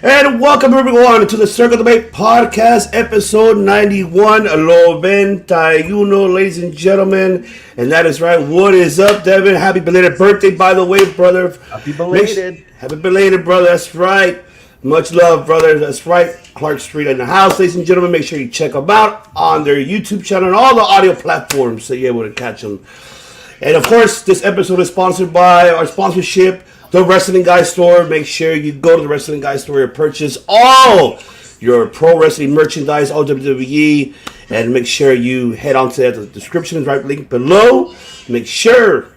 And welcome everyone to the Circle Debate Podcast, episode 91, 91, ladies and gentlemen. And that is right. What is up, Devin? Happy belated birthday, by the way, brother. Happy belated. Happy belated, brother. That's right. Much love, brother. That's right. Clark Street in the house, ladies and gentlemen. Make sure you check them out on their YouTube channel and all the audio platforms so you're able to catch them. And of course, this episode is sponsored by our sponsorship, The Wrestling Guy Store. Make sure you go to The Wrestling Guy Store and purchase all your pro wrestling merchandise, all WWE. And make sure you head on to the description, right link below. Make sure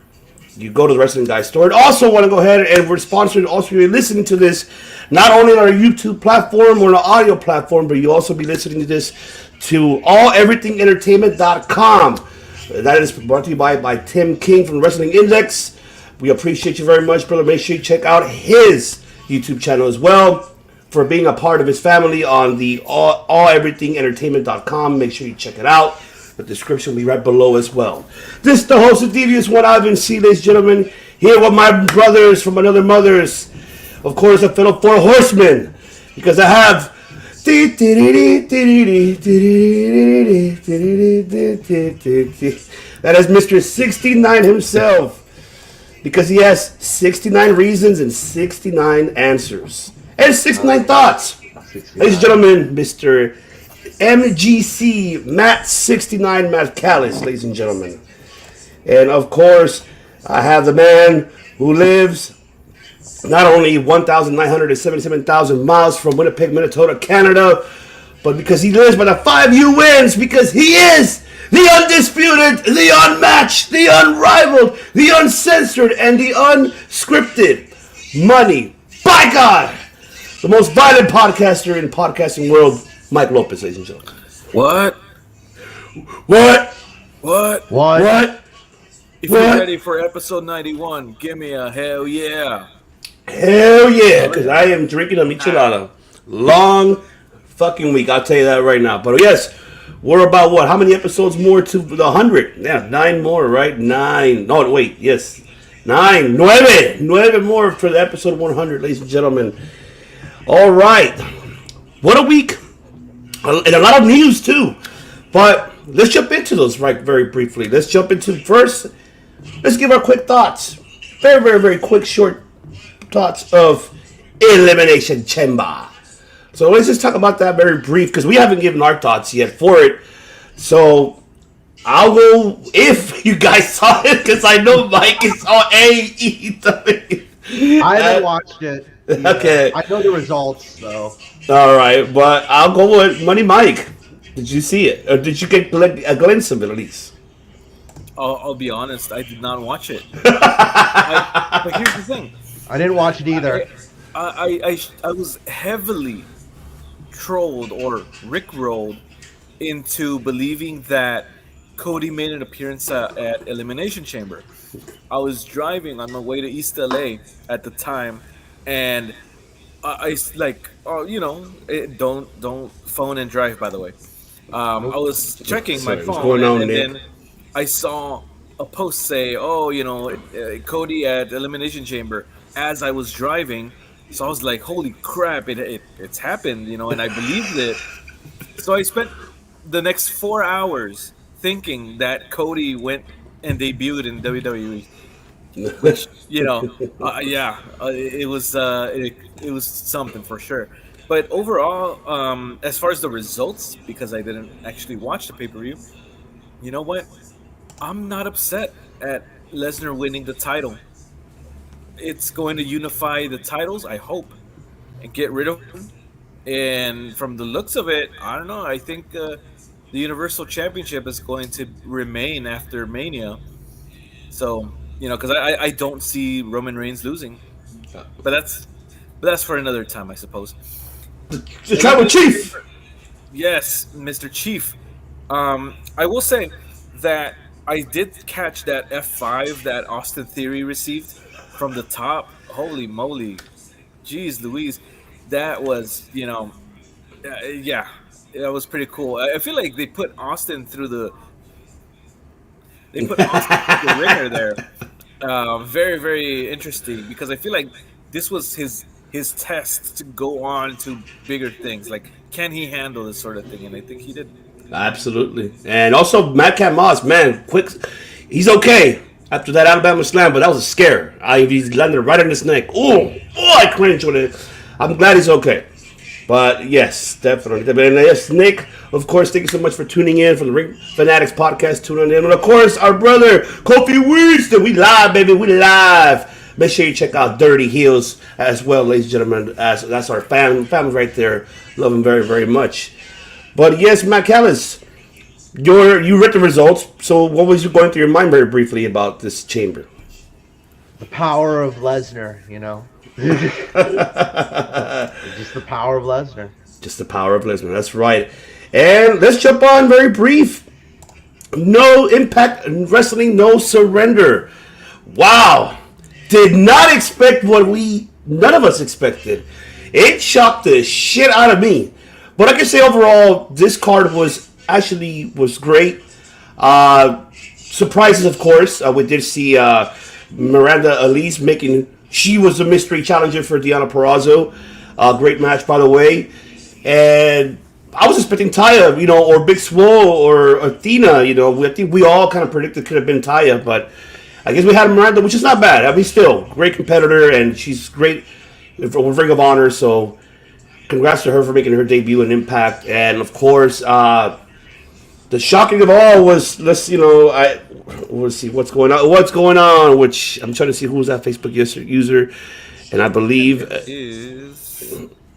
you go to The Wrestling Guy Store. And also want to go ahead and we're sponsored. Also, you're listening to this not only on our YouTube platform or an audio platform, but you'll also be listening to this to alleverythingentertainment.com. That is brought to you by Tim King from Wrestling Index. We appreciate you very much, brother. Make sure you check out his YouTube channel as well for being a part of his family on the alleverythingentertainment.com. Make sure you check it out. The description will be right below as well. This is the host of Devious One Ivan C, ladies and gentlemen. Here with my brothers from another mothers. Of course, a fellow four horsemen. Because I have... That is Mr. 69 himself. Because he has 69 reasons and 69 answers. And 69 thoughts. 69. Ladies and gentlemen, Mr. MGC Matt 69 Matt Callis, ladies and gentlemen. And of course, I have the man who lives not only 1,977,000 miles from Winnipeg, Minnesota, Canada, but because he lives by the 5U wins, because he is the undisputed, the unmatched, the unrivaled, the uncensored, and the unscripted money. By God, the most violent podcaster in the podcasting world, Mike Lopez, ladies and gentlemen. What? If you're ready for episode 91, give me a hell yeah. Hell yeah, because I am drinking a michelada. Long fucking week, I'll tell you that right now. But yes, we're about what? How many episodes more to the 100? Yeah, 9 more, right? 9. No, wait, yes. 9. 9 more for the episode 100, ladies and gentlemen. All right. What a week. And a lot of news, too. But let's jump into those very briefly. Let's jump into first. Let's give our quick thoughts. Very, very, very quick, short thoughts of Elimination Chamber. So let's just talk about that very brief because we haven't given our thoughts yet for it. So I'll go if you guys saw it because I know Mike saw AEW. I haven't watched it. Okay. I know the results, though. All right, but I'll go with Money Mike. Did you see it? Or did you get a glimpse of it at least? I'll be honest, I did not watch it. But here's the thing. I didn't watch it either. I was heavily trolled or rickrolled into believing that Cody made an appearance at Elimination Chamber. I was driving on my way to East LA at the time, and I like, don't phone and drive, by the way. I was checking my phone, and then I saw a post say, Cody at Elimination Chamber as I was driving. So I was like, holy crap, it's happened, and I believed it. So I spent the next 4 hours thinking that Cody went and debuted in WWE. Which, it was something for sure. But overall, as far as the results, because I didn't actually watch the pay-per-view, you know what? I'm not upset at Lesnar winning the title. It's going to unify the titles, I hope, and get rid of them. And from the looks of it, I don't know. I think the Universal Championship is going to remain after Mania. So, because I don't see Roman Reigns losing. But that's for another time, I suppose. The Tribal Chief! Yes, Mr. Chief. I will say that I did catch that F5 that Austin Theory received from the top. Holy moly. Jeez Louise. That was, that was pretty cool. I feel like they put Austin through the ringer there. Very, very interesting because I feel like this was his his test to go on to bigger things. Like, can he handle this sort of thing? And I think he did. Absolutely. And also, Madcap Moss, man, quick. He's okay after that Alabama slam, but that was a scare. He landed right in his neck. I cringed with it. I'm glad he's okay. But yes, definitely. And yes, Nick, of course, thank you so much for tuning in for the Ring Fanatics podcast. Tuning in. And of course, our brother, Kofi Winston. We live, baby. We live. Make sure you check out Dirty Heels as well, ladies and gentlemen. That's our family right there. Love him very, very much. But yes, Matt Callis, you read the results. So what was you going through your mind very briefly about this chamber? The power of Lesnar, Just the power of Lesnar. Just the power of Lesnar. That's right. And let's jump on very brief. No Impact Wrestling, no surrender. Wow. Did not expect what none of us expected. It shocked the shit out of me. But I can say overall, this card was great. Surprises, of course. We did see Miranda Elise she was a mystery challenger for Deonna Purrazzo. Great match, by the way. And I was expecting Taya, or Big Swole or Athena. I think we all kind of predicted could have been Taya, but I guess we had Miranda, which is not bad. I mean, still, great competitor, and she's great with Ring of Honor, so congrats to her for making her debut in Impact. And, of course, the shocking of all was, we'll see what's going on, which I'm trying to see who's that Facebook user, and I believe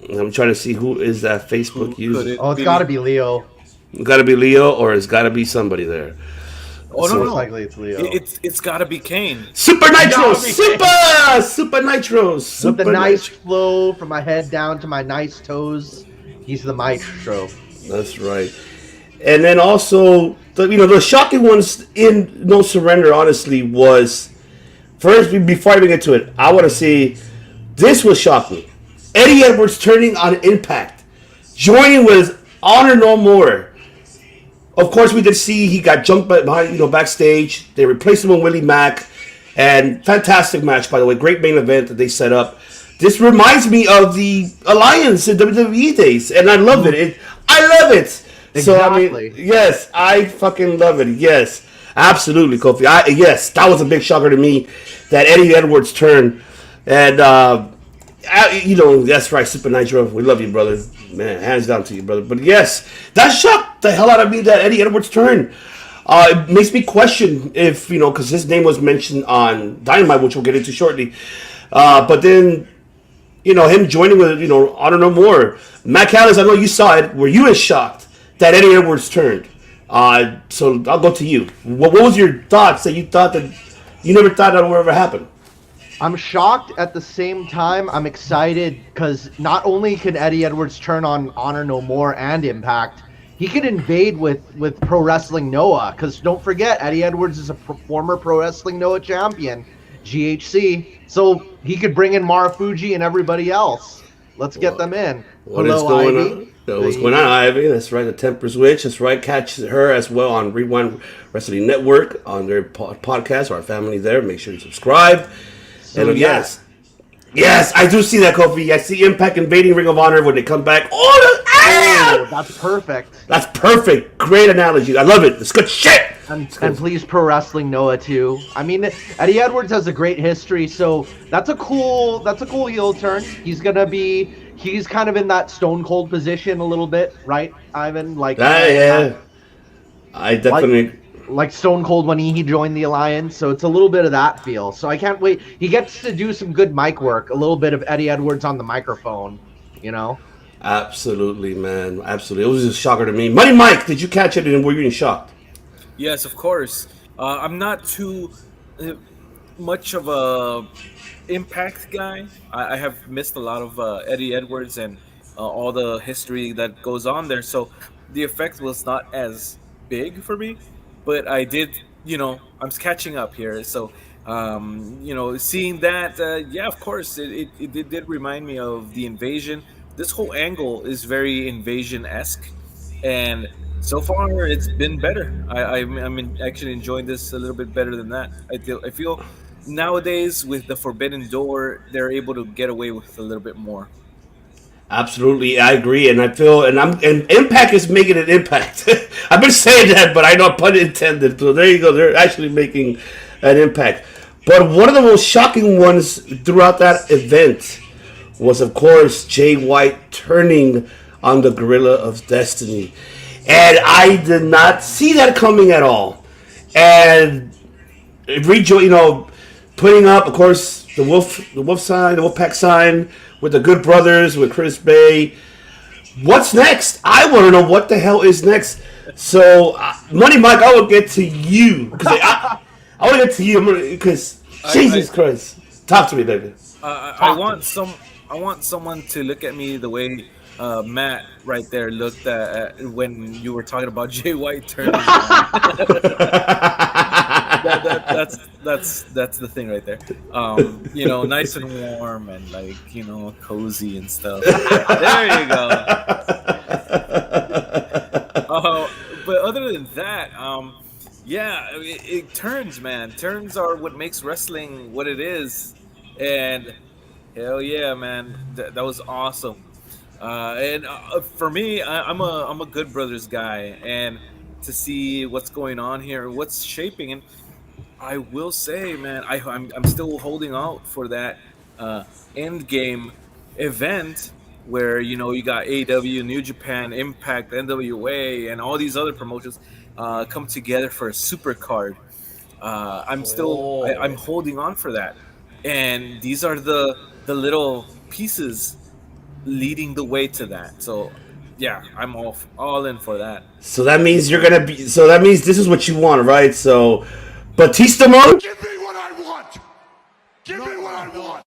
I'm trying to see who is that Facebook user. It's got to be Leo. It's got to be Leo, or it's got to be somebody there. Oh, no. Most likely it's Leo. It's got to be Kane. Super Nitro! Super Nitro! With the nice flow from my head down to my nice toes, he's the maestro. That's right. And then also, the shocking ones in No Surrender, honestly, was... First, before I even get to it, I want to say, this was shocking. Eddie Edwards turning on Impact. Joining with Honor No More. Of course, we did see he got jumped behind, backstage. They replaced him with Willie Mack. And fantastic match, by the way. Great main event that they set up. This reminds me of the Alliance in WWE days. And I love it. I love it. Exactly. So, I mean, yes, I fucking love it. Yes, absolutely, Kofi. Yes, that was a big shocker to me, that Eddie Edwards turn. And, that's right, Super Nitro. We love you, brother. Man, hands down to you, brother. But yes, that shocked the hell out of me, that Eddie Edwards turn. It makes me question if, because his name was mentioned on Dynamite, which we'll get into shortly. But then, him joining with, Honor No More. Matt Callis, I know you saw it. Were you as shocked that Eddie Edwards turned? So I'll go to you. What was your thoughts that you thought that you never thought that would ever happen? I'm shocked at the same time. I'm excited because not only can Eddie Edwards turn on Honor No More and Impact, he can invade with Pro Wrestling Noah. Because don't forget, Eddie Edwards is a former Pro Wrestling Noah champion, GHC. So he could bring in Marufuji and everybody else. Let's get them in. What's going on, Ivy? That's right, the Temper Switch. That's right, catch her as well on Rewind Wrestling Network on their podcast. Our family there. Make sure you subscribe. So, and yes, I do see that, Kofi. I see Impact invading Ring of Honor when they come back. That's perfect. That's perfect. Great analogy. I love it. It's good shit. And please, Pro Wrestling Noah too. I mean, Eddie Edwards has a great history, so that's a cool heel turn. He's kind of in that Stone Cold position a little bit, right, Ivan? Yeah. I definitely. Like Stone Cold when he joined the Alliance, so it's a little bit of that feel. So I can't wait. He gets to do some good mic work, a little bit of Eddie Edwards on the microphone, Absolutely, man. Absolutely. It was just a shocker to me. Money Mike, did you catch it and were you in shock? Yes, of course. I'm not too much of a Impact guy. I have missed a lot of Eddie Edwards and all the history that goes on there, so the effect was not as big for me. But I did, I'm catching up here. So, seeing that, of course, it did remind me of the Invasion. This whole angle is very Invasion-esque. And so far, it's been better. I'm actually enjoying this a little bit better than that. I feel nowadays with the Forbidden Door, they're able to get away with a little bit more. Absolutely, I agree, and I feel, and Impact is making an impact. I've been saying that, but I know pun intended. So there you go. They're actually making an impact. But one of the most shocking ones throughout that event was, of course, Jay White turning on the Gorilla of Destiny, and I did not see that coming at all. And putting up, of course, the wolf sign, the Wolfpack sign with the Good Brothers, with Chris Bay. What's next? I want to know what the hell is next. So, Money Mike, I will get to you because I want to get to you because Jesus Christ, talk to me, baby. I want someone to look at me the way Matt right there looked at when you were talking about Jay White turning. That's the thing right there. Nice and warm and cozy and stuff. There you go. But other than that, it turns, man. Turns are what makes wrestling what it is, and hell yeah, man, that was awesome. And for me, I'm a Good Brothers guy, and to see what's going on here, what's shaping, and I will say, man, I'm still holding out for that end game event where you got AEW, New Japan, Impact, NWA, and all these other promotions come together for a super card. I'm holding on for that, and these are the little pieces leading the way to that. So yeah, I'm all in for that. So that means So that means this is what you want, right? So Batista mode. Give me what I want. Give me what I want.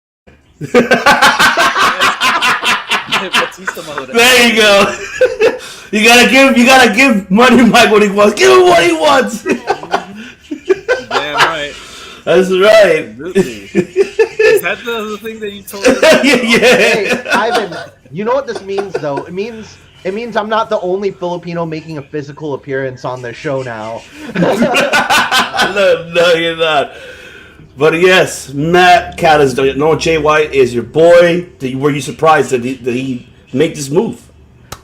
Batista mode. There you go. You gotta give Money Mike what he wants. Give him what he wants. Damn right. That's right. Absolutely. Is that the thing that you told me? Yeah. Hey, Ivan, you know what this means, though? It means I'm not the only Filipino making a physical appearance on this show now. No, you're not. But yes, Matt Callis, Jay White is your boy. Were you surprised that he make this move?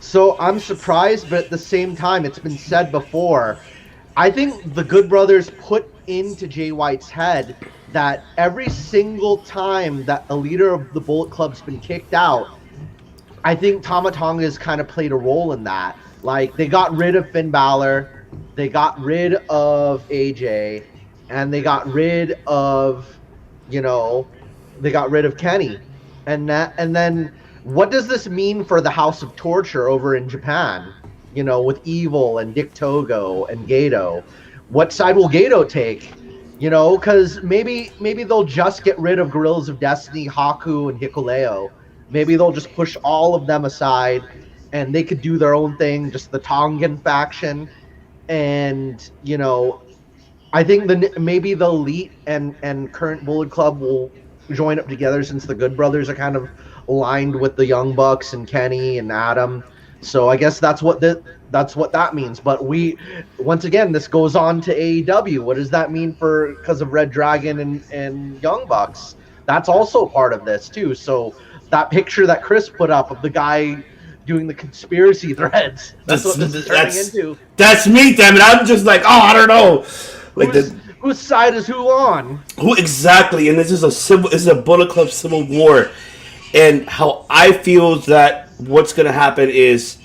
So I'm surprised, but at the same time, it's been said before. I think the Good Brothers put into Jay White's head that every single time that a leader of the Bullet Club's been kicked out, I think Tama Tonga has kind of played a role in that. Like, they got rid of Finn Balor, they got rid of AJ, and they got rid of, Kenny. And then what does this mean for the House of Torture over in Japan? With Evil and Dick Togo and Gato. What side will Gato take? Because maybe they'll just get rid of Gorillas of Destiny, Haku, and Hikuleo. Maybe they'll just push all of them aside, and they could do their own thing, just the Tongan faction. And, I think maybe the Elite and current Bullet Club will join up together, since the Good Brothers are kind of aligned with the Young Bucks and Kenny and Adam. So I guess that's what that means. But once again, this goes on to AEW. What does that mean because of Red Dragon and Young Bucks? That's also part of this too. So that picture that Chris put up of the guy doing the conspiracy threads, that's what this is turning into. That's me, damn it. I'm just like, I don't know. Whose side is who on? Who exactly? And this is a Bullet Club civil war. And how I feel that what's going to happen is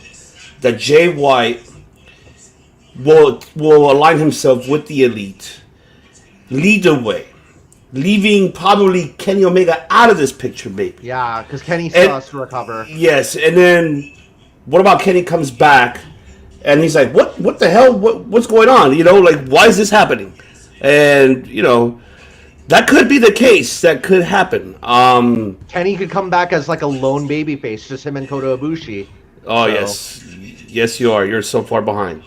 that Jay White will align himself with the Elite, lead the way, leaving probably Kenny Omega out of this picture, maybe. Yeah, because Kenny still has to recover. Yes, and then what about Kenny comes back and he's like, what the hell? What's going on? Why is this happening? And, that could be the case. That could happen. Kenny could come back as like a lone babyface, just him and Kota Ibushi. Oh, so. Yes, you are. You're so far behind.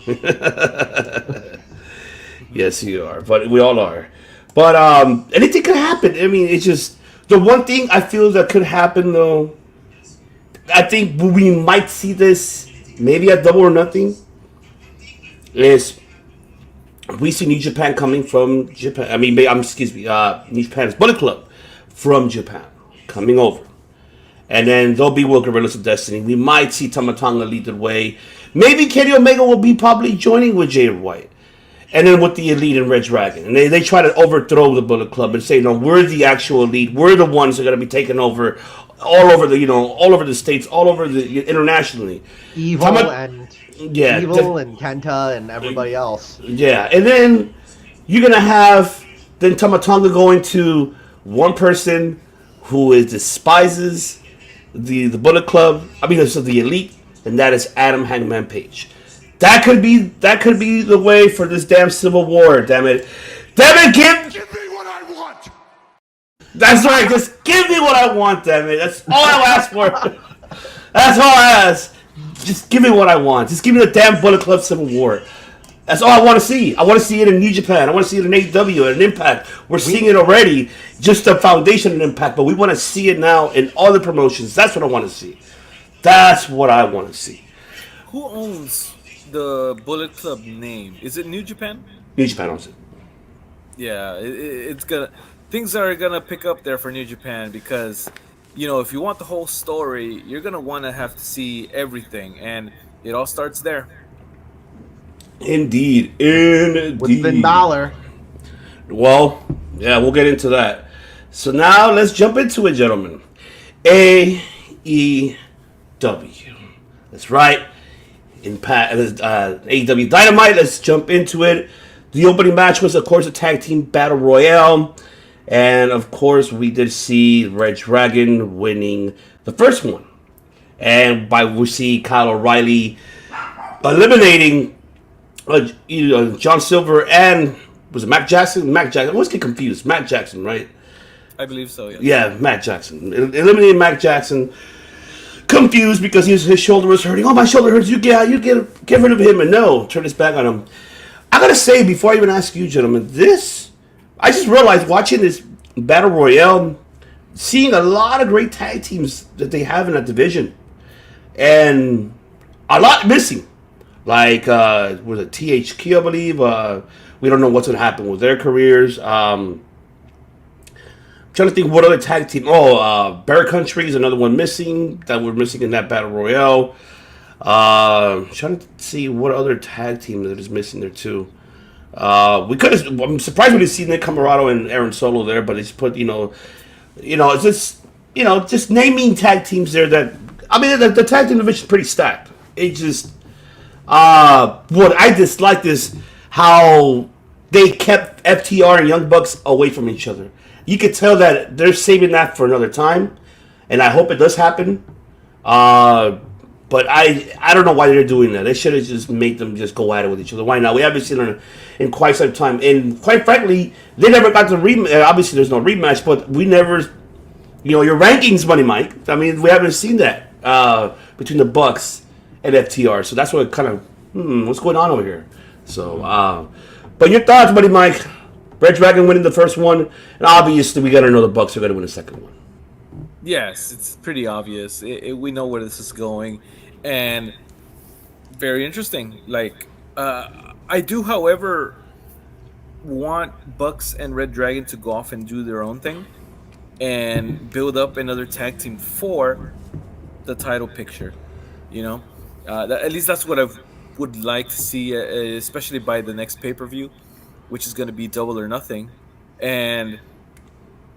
Yes, you are. But we all are. But anything could happen. I mean, it's just the one thing I feel that could happen, though. I think we might see this maybe at Double or Nothing. Is we see New Japan coming from Japan. I mean, excuse me, New Japan's Bullet Club from Japan coming over. And then they'll be with Guerrillas of Destiny. We might see Tama Tonga lead the way. Maybe Kenny Omega will be probably joining with Jay White. And then with the Elite and Red Dragon. And they try to overthrow the Bullet Club and say, no, we're the actual Elite. We're the ones that are going to be taking over all over the states, all over the internationally. Evil and Kenta and everybody else. Yeah, and then you're going to have then Tama Tonga going to one person who despises the Bullet Club. I mean, so the Elite, and that is Adam Hangman Page. That could be the way for this damn Civil War. Damn it, give me what I want. That's right. Just give me what I want. Damn it. That's all I ask for. That's all I ask. Just give me what I want. Just give me the damn Bullet Club Civil War. That's all I want to see. I want to see it in New Japan. I want to see it in AEW and Impact. We're seeing it already. Just the foundation and Impact, but we want to see it now in all the promotions. That's what I want to see. That's what I want to see. Who owns the Bullet Club name? Is it New Japan? New Japan owns it. Yeah, it's gonna. Things are gonna pick up there for New Japan because, if you want the whole story, you're gonna want to have to see everything, and it all starts there. Indeed. With Finn Balor. Well, yeah, we'll get into that. So now let's jump into it, gentlemen. AEW. That's right. AEW Dynamite. Let's jump into it. The opening match was, of course, a tag team battle royale. And, of course, we did see Red Dragon winning the first one. And we see Kyle O'Reilly eliminating John Silver and was it Matt Jackson? Matt Jackson. I always get confused. Matt Jackson, right? I believe so. Yeah. Yeah, Matt Jackson eliminated Matt Jackson. Confused because his shoulder was hurting. Oh, my shoulder hurts. Get rid of him, and no, turn his back on him. I gotta say, before I even ask you, gentlemen, I just realized watching this battle royale, seeing a lot of great tag teams that they have in that division, and a lot missing. Like, was it THQ, I believe? We don't know what's going to happen with their careers. I'm trying to think what other tag team. Bear Country is another one missing that we're missing in that Battle Royale. Trying to see what other tag team that is missing there, too. I'm surprised we didn't see Nick Camarado and Aaron Solo there, but it's put, it's just naming tag teams there that, I mean, the tag team division is pretty stacked. It just... what I dislike is how they kept FTR and Young Bucks away from each other. You could tell that they're saving that for another time, and I hope it does happen. But I don't know why they're doing that. They should have just made them just go at it with each other. Why not? We haven't seen it in quite some time, and quite frankly, they never got the rematch. Obviously, there's no rematch, but we never, your rankings, Money Mike. I mean, we haven't seen that between the Bucks and FTR. So that's what kind of, what's going on over here? So, but your thoughts, buddy Mike? Red Dragon winning the first one, and obviously we got to know the Bucks are going to win the second one. Yes, it's pretty obvious. We know where this is going, and very interesting. Like, I do, however, want Bucks and Red Dragon to go off and do their own thing and build up another tag team for the title picture. At least that's what I would like to see, especially by the next pay-per-view, which is going to be Double or Nothing. And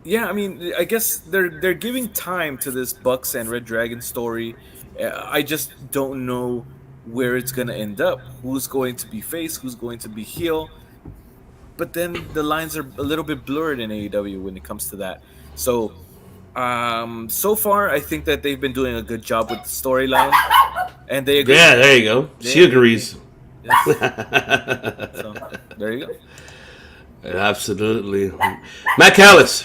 yeah, I mean, I guess they're giving time to this Bucks and Red Dragon story. I just don't know where it's going to end up. Who's going to be face? Who's going to be heel? But then the lines are a little bit blurred in AEW when it comes to that. So, so far, I think that they've been doing a good job with the storyline. And they agree. Yeah, there you go. She agrees. Yes. So, there you go. Absolutely. Matt Callis.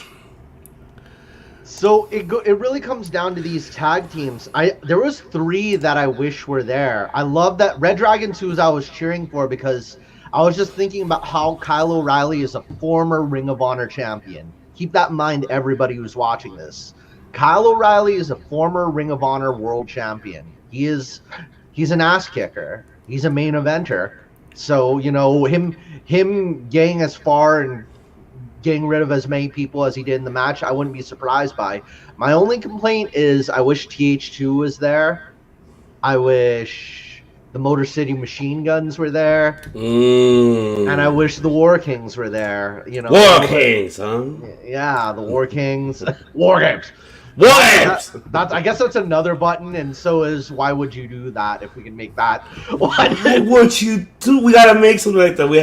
So it really comes down to these tag teams. There was 3 that I wish were there. I love that Red Dragon 2 I was cheering for because I was just thinking about how Kyle O'Reilly is a former Ring of Honor champion. Keep that in mind, everybody who's watching this. Kyle O'Reilly is a former Ring of Honor world champion. He's an ass kicker. He's a main eventer. So him getting as far and getting rid of as many people as he did in the match, I wouldn't be surprised by. My only complaint is I wish TH2 was there. I wish the Motor City Machine Guns were there. And I wish the War Kings were there. War Kings, huh? Yeah, the War Kings. War Games. War Games! I guess that's another button, and so is why would you do that if we can make that one. Why would you do? We gotta make something like that. We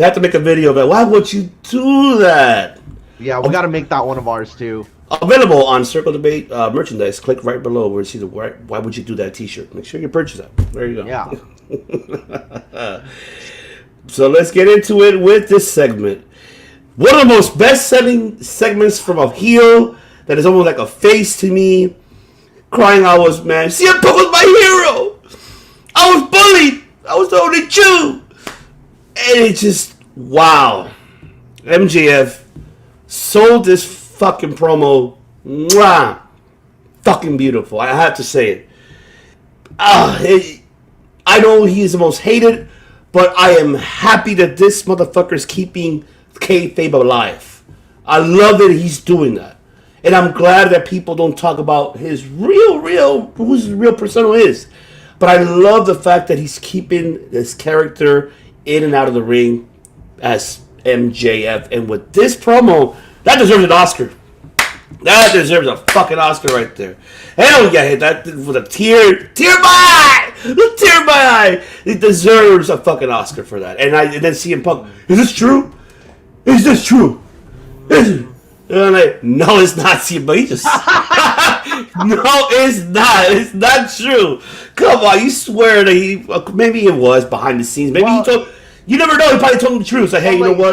have to make a video of that. Why would you do that? Yeah, we gotta make that one of ours too. Available on Circle Debate merchandise. Click right below where you see the why would you do that t-shirt. Make sure you purchase that. There you go. Yeah. So let's get into it with this segment. One of the most best-selling segments from a heel that is almost like a face to me. Crying out was, man, CM Punk was my hero. I was bullied. I was the only Jew. And it just, wow. MJF sold this fucking promo. Mwah. Fucking beautiful. I have to say it. I know he's the most hated, but I am happy that this motherfucker is keeping kayfabe alive. I love that he's doing that. And I'm glad that people don't talk about his who's his real persona is. But I love the fact that he's keeping this character in and out of the ring as MJF. And with this promo, that deserves an Oscar. That deserves a fucking Oscar right there. Hell yeah, that with a tear in my eye. It deserves a fucking Oscar for that. And then CM Punk, is this true? Is this true? And I'm like, no, it's not CM Punk. He just no, it's not. It's not true. Come on, you swear that maybe it was behind the scenes. Maybe he told. You never know. He probably told him the truth. Like, hey, you know what?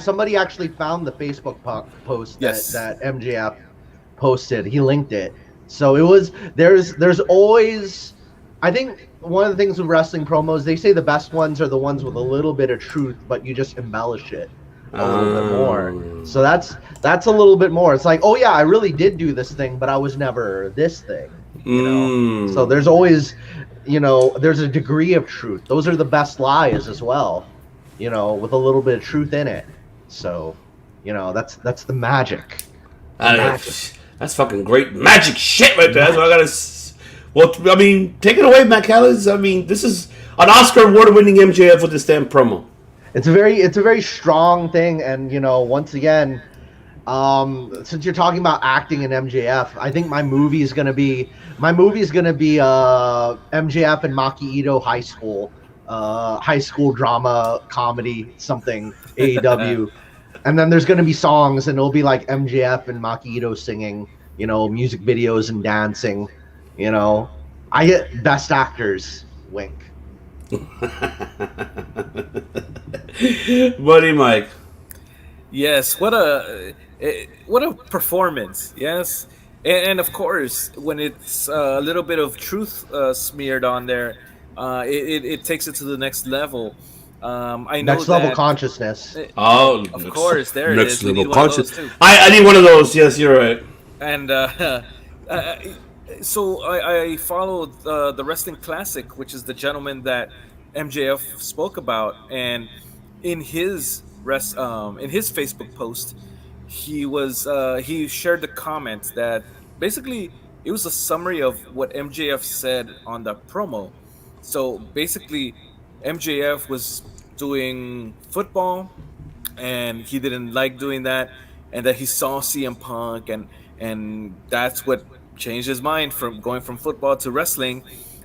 Somebody actually found the Facebook post that MJF posted. He linked it. So it was there's always. I think one of the things with wrestling promos, they say the best ones are the ones with a little bit of truth, but you just embellish it a little bit more. So that's a little bit more. It's like, oh yeah, I really did do this thing, but I was never this thing. So there's always. There's a degree of truth. Those are the best lies as well, with a little bit of truth in it. So, that's the magic. That's fucking great magic shit right there. That's what I gotta. Well, I mean, take it away, Matt Callis. I mean, this is an Oscar award-winning MJF with this damn promo. It's a very strong thing, and once again, since you're talking about acting in MJF, I think my movie is gonna be MJF and Maki Ito high school drama comedy something AEW, and then there's gonna be songs, and it'll be like MJF and Maki Ito singing, music videos and dancing, I get best actors, wink. Buddy Mike. Yes, what a performance. Yes, and of course, when it's a little bit of truth smeared on there, it takes it to the next level. I know next level consciousness. Of course, there it is. Next level consciousness. I need one of those. Yes, you're right. And so I followed the Wrestling Classic, which is the gentleman that MJF spoke about, and in his Facebook post, he shared the comment that basically it was a summary of what MJF said on the promo. So basically, MJF was doing football, and he didn't like doing that, and that he saw CM Punk, and that's what changed his mind from going from football to wrestling.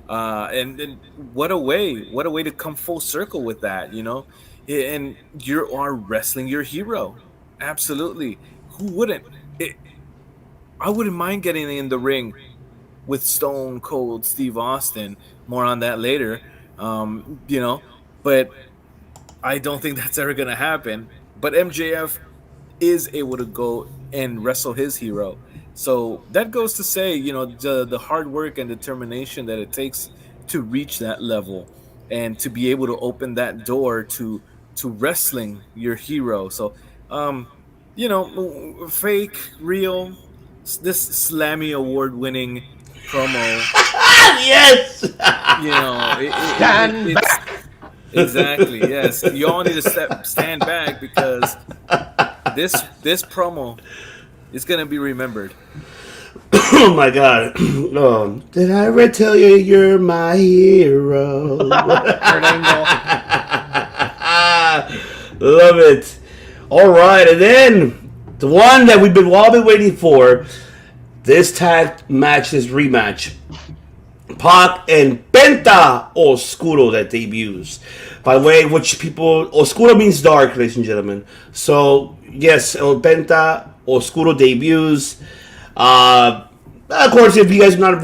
And what a way to come full circle with that, and you are wrestling your hero. Absolutely. Who wouldn't? I wouldn't mind getting in the ring with Stone Cold Steve Austin. More on that later. But I don't think that's ever going to happen. But MJF is able to go and wrestle his hero. So that goes to say, the hard work and determination that it takes to reach that level and to be able to open that door to wrestling your hero. So, fake, real, this Slammy award-winning promo. Yes. Stand back. Exactly. Yes. You all need to stand back because this promo is gonna be remembered. Oh my god. Did I ever tell you you're my hero? Kurt Angle. Love it. All right, and then the one that we've all been waiting for, this tag match, this rematch. Pac and Penta Oscuro that debuts. By the way, which people... Oscuro means dark, ladies and gentlemen. So, yes, El Penta Oscuro debuts. Of course, if you guys are not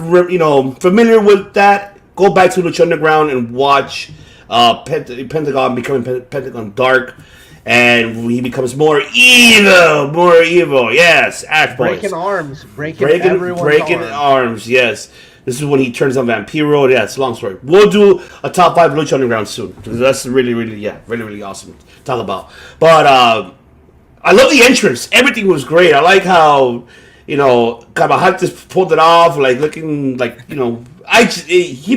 familiar with that, go back to Lucha Underground and watch Pentagon becoming Pentagon Dark. And he becomes more evil. Yes, Ash Boys. Breaking arms, breaking arms. Yes, this is when he turns on Vampiro. Yeah, it's a long story. We'll do a top 5 Lucha Underground soon because that's really awesome to talk about. But I love the entrance. Everything was great. I like how Carvajal just pulled it off, like looking like he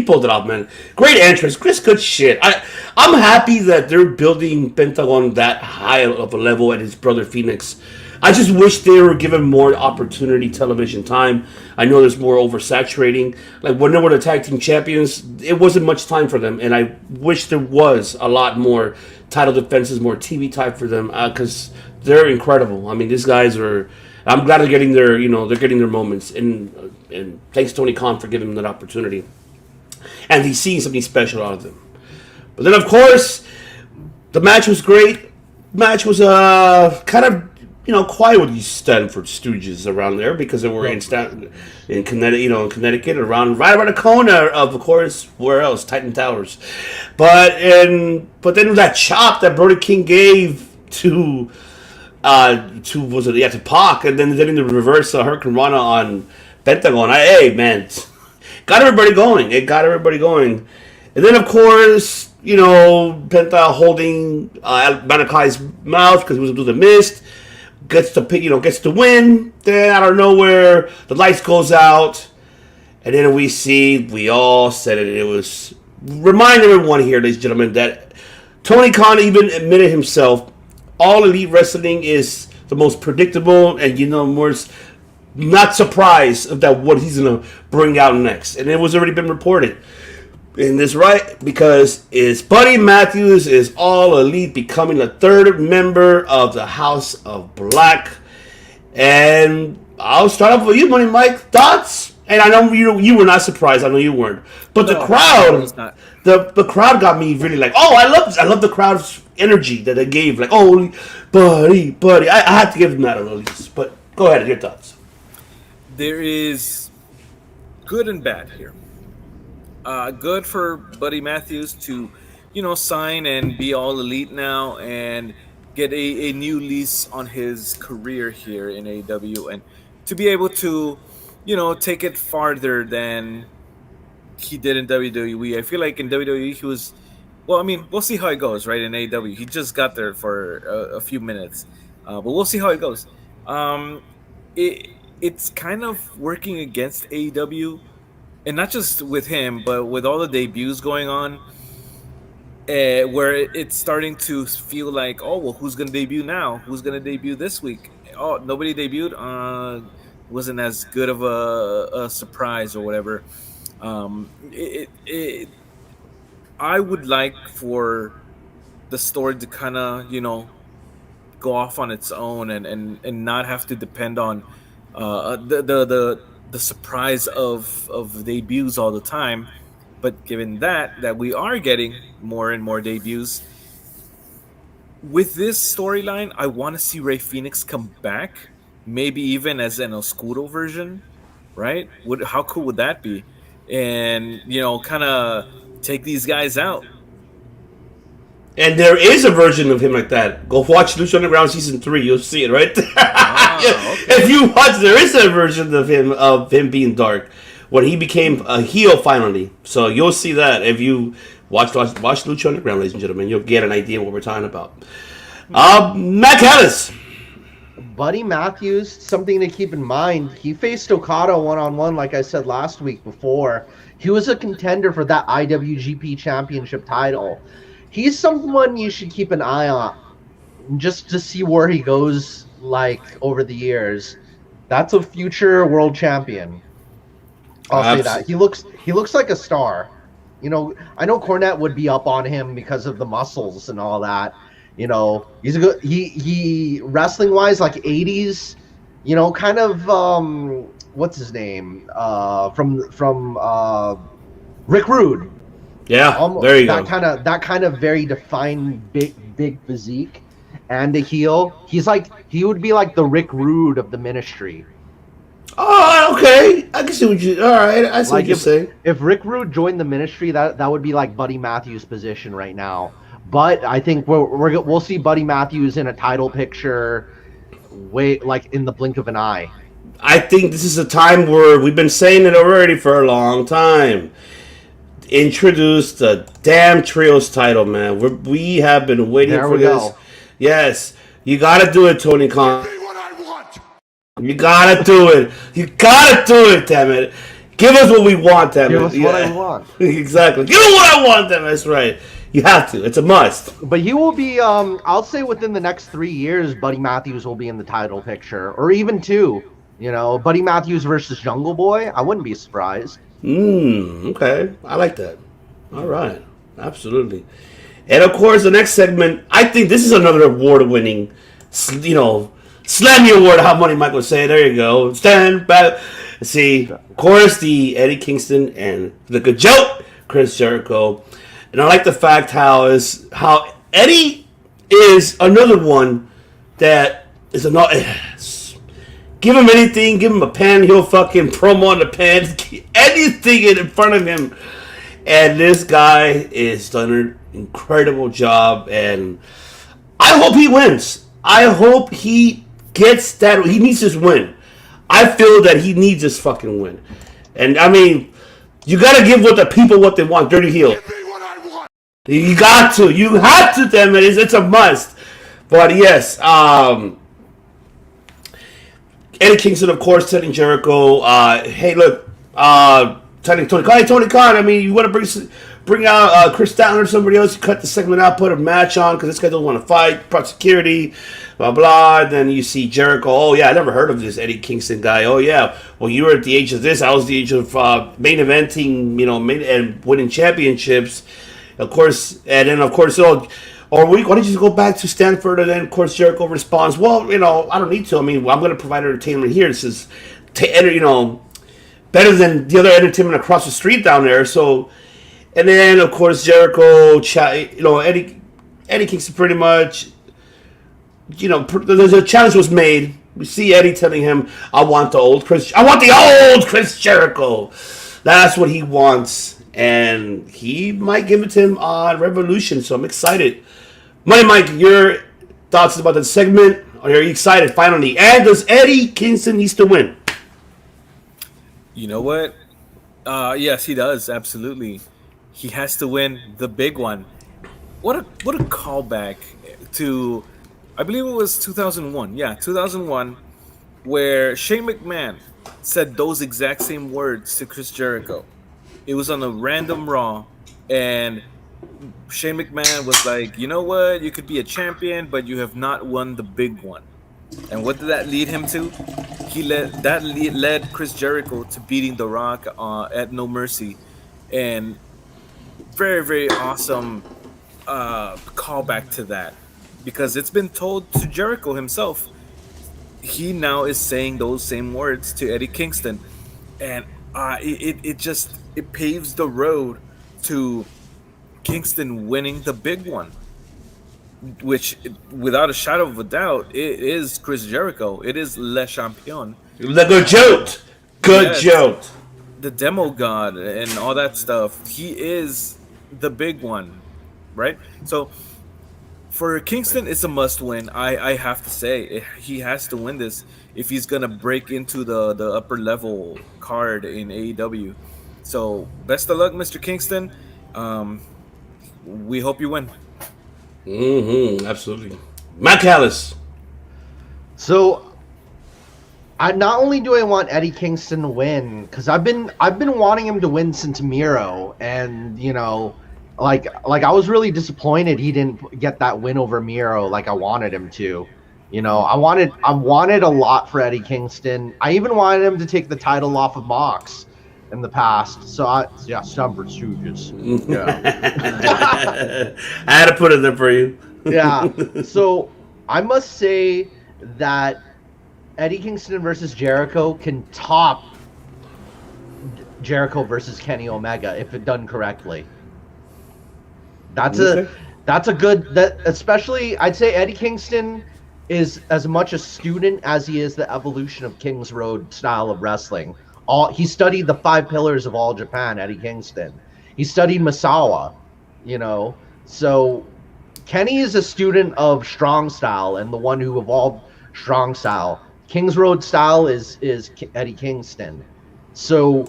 pulled it off, man. Great entrance, good shit. I'm happy that they're building Pentagon that high of a level at his brother Phoenix. I just wish they were given more opportunity, television time. I know there's more oversaturating. Like when they were the tag team champions, it wasn't much time for them, and I wish there was a lot more title defenses, more TV time for them, because they're incredible. I mean, these guys are. I'm glad they're getting their moments, and thanks Tony Khan for giving them that opportunity, and he's seeing something special out of them. But then, of course, the match was great. Match was kind of quiet with these Stanford Stooges around there because they were in Connecticut, right around the corner of course, where else? Titan Towers. But then that chop that Brody King gave to Pac, and then in the reverse Hurricane Rana on Pentagon. Hey man, got everybody going. It got everybody going, and then of course Penta holding Manakai's mouth because he was through the mist. Gets the win. Then out of nowhere, the lights goes out, and then we all said it. It was remind everyone here, ladies and gentlemen, that Tony Khan even admitted himself. All Elite Wrestling is the most predictable, and more not surprised of that what he's gonna bring out next, and it was already been reported. And this right because his buddy Matthews is All Elite, becoming the 3rd member of the House of Black. And I'll start off with you, Money Mike. Thoughts? And I know you were not surprised. I know you weren't, but the crowd, the crowd got me really like. Oh, I love the crowd's energy that they gave. Like, oh, buddy. I had to give them that at least. But go ahead, your thoughts. There is good and bad here. Good for Buddy Matthews to, sign and be All Elite now and get a new lease on his career here in AEW and to be able to, take it farther than he did in WWE. I feel like in WWE he was, we'll see how it goes, right? In AEW, he just got there for a few minutes, but we'll see how it goes. It's kind of working against AEW. And not just with him, but with all the debuts going on, where it's starting to feel like, oh, well, who's going to debut now? Who's going to debut this week? Oh, nobody debuted? Wasn't as good of a surprise or whatever. I would like for the story to kind of, go off on its own and not have to depend on the surprise of debuts all the time. But given that we are getting more and more debuts with this storyline, I want to see Rey Fenix come back, maybe even as an Oscuro version, right? How cool would that be? And kind of take these guys out. And there is a version of him like that. Go watch Lucha Underground Season 3. You'll see it, right? Okay. If you watch, there is a version of him being dark when he became a heel finally. So you'll see that if you watch Lucha Underground, ladies and gentlemen. You'll get an idea what we're talking about. Matt Callis. Buddy Matthews, something to keep in mind. He faced Okada one-on-one, like I said last week before. He was a contender for that IWGP Championship title. he's someone you should keep an eye on, just to see where he goes. Like over the years, that's a future world champion. I'll say that he looks like a star. You know, I know Cornette would be up on him because of the muscles and all that. You know, he's a good he wrestling wise, like 80s. You know, kind of what's his name from Rick Rude. Yeah, there you go. That kind of very defined big physique and a heel. He would be like the Rick Rude of the Ministry. Oh, okay. I can see what you. All right, I see what you're saying. If Rick Rude joined the Ministry, that would be like Buddy Matthews' position right now. But I think we'll see Buddy Matthews in a title picture, like in the blink of an eye. I think this is a time where we've been saying it already for a long time. Introduce the damn trios title, man. We have been waiting for this. Yes, you got to do it, Tony Khan. You gotta do it. You gotta do it, damn it. Give us what we want, damn it. Give us what I want. Exactly. Give us what I want, damn it. That's right. You have to. It's a must. But he will be, I'll say within the next 3 years, Buddy Matthews will be in the title picture. Or even 2. You know, Buddy Matthews versus Jungle Boy. I wouldn't be surprised. Okay. I like that. All right. Absolutely. And of course, the next segment, I think this is another award-winning, Slammy Award, how Money Mike would say. There you go. Stand back. See, of course, the Eddie Kingston and the good joke, Chris Jericho. And I like the fact how Eddie is another one that is give him anything, give him a pen, he'll fucking promo on the pen, anything in front of him. And this guy is done an incredible job, and I hope he wins. I hope he gets that. He needs this win. I feel that he needs this fucking win. And I mean, you gotta give what the people what they want. Dirty heel. You got to. You have to, damn it. It's a must. But yes, Eddie Kingston, of course, telling Jericho, hey, look, telling Tony Khan, I mean, you want to bring out Chris Statler or somebody else, you cut the segment out, put a match on, because this guy doesn't want to fight, brought security, blah, blah. Then you see Jericho, oh, yeah, I never heard of this Eddie Kingston guy. Oh, yeah, well, you were at the age of this. I was the age of main eventing, and winning championships. Of course, and then, of course, why don't you just go back to Stanford? And then, of course, Jericho responds, well, I don't need to. I mean, I'm going to provide entertainment here. This is, better than the other entertainment across the street down there. So, and then, of course, Jericho, Eddie Kingston pretty much, the challenge was made. We see Eddie telling him, I want the old Chris Jericho. That's what he wants. And he might give it to him on Revolution. So I'm excited. Money Mike, your thoughts about the segment? Are you excited finally? And does Eddie Kingston needs to win? You know what? Yes, he does. Absolutely. He has to win the big one. What a callback to, I believe it was 2001. Yeah, 2001, where Shane McMahon said those exact same words to Chris Jericho. It was on a random Raw, and Shane McMahon was like, you know what? You could be a champion, but you have not won the big one. And what did that lead him to? Led Chris Jericho to beating The Rock at No Mercy, and very, very awesome callback to that, because it's been told to Jericho himself. He now is saying those same words to Eddie Kingston, and it paves the road to Kingston winning the big one, which, without a shadow of a doubt, it is Chris Jericho. It is Le Champion. The good joke. The demo god and all that stuff. He is the big one, right? So for Kingston, it's a must-win. I have to say, he has to win this if he's gonna break into the upper level card in AEW. So best of luck, Mr. Kingston. We hope you win. Absolutely. Matt Callis. So, not only do I want Eddie Kingston to win, because I've been wanting him to win since Miro, and Like I was really disappointed he didn't get that win over Miro like I wanted him to. I wanted a lot for Eddie Kingston. I even wanted him to take the title off of Mox in the past. So Stamford Stooges. Yeah. I had to put it there for you. Yeah. So I must say that Eddie Kingston versus Jericho can top Jericho versus Kenny Omega if it done correctly. That's a good, especially I'd say Eddie Kingston is as much a student as he is the evolution of King's Road style of wrestling. He studied the 5 pillars of All Japan, Eddie Kingston. He studied Misawa, So Kenny is a student of strong style and the one who evolved strong style. King's Road style is Eddie Kingston. So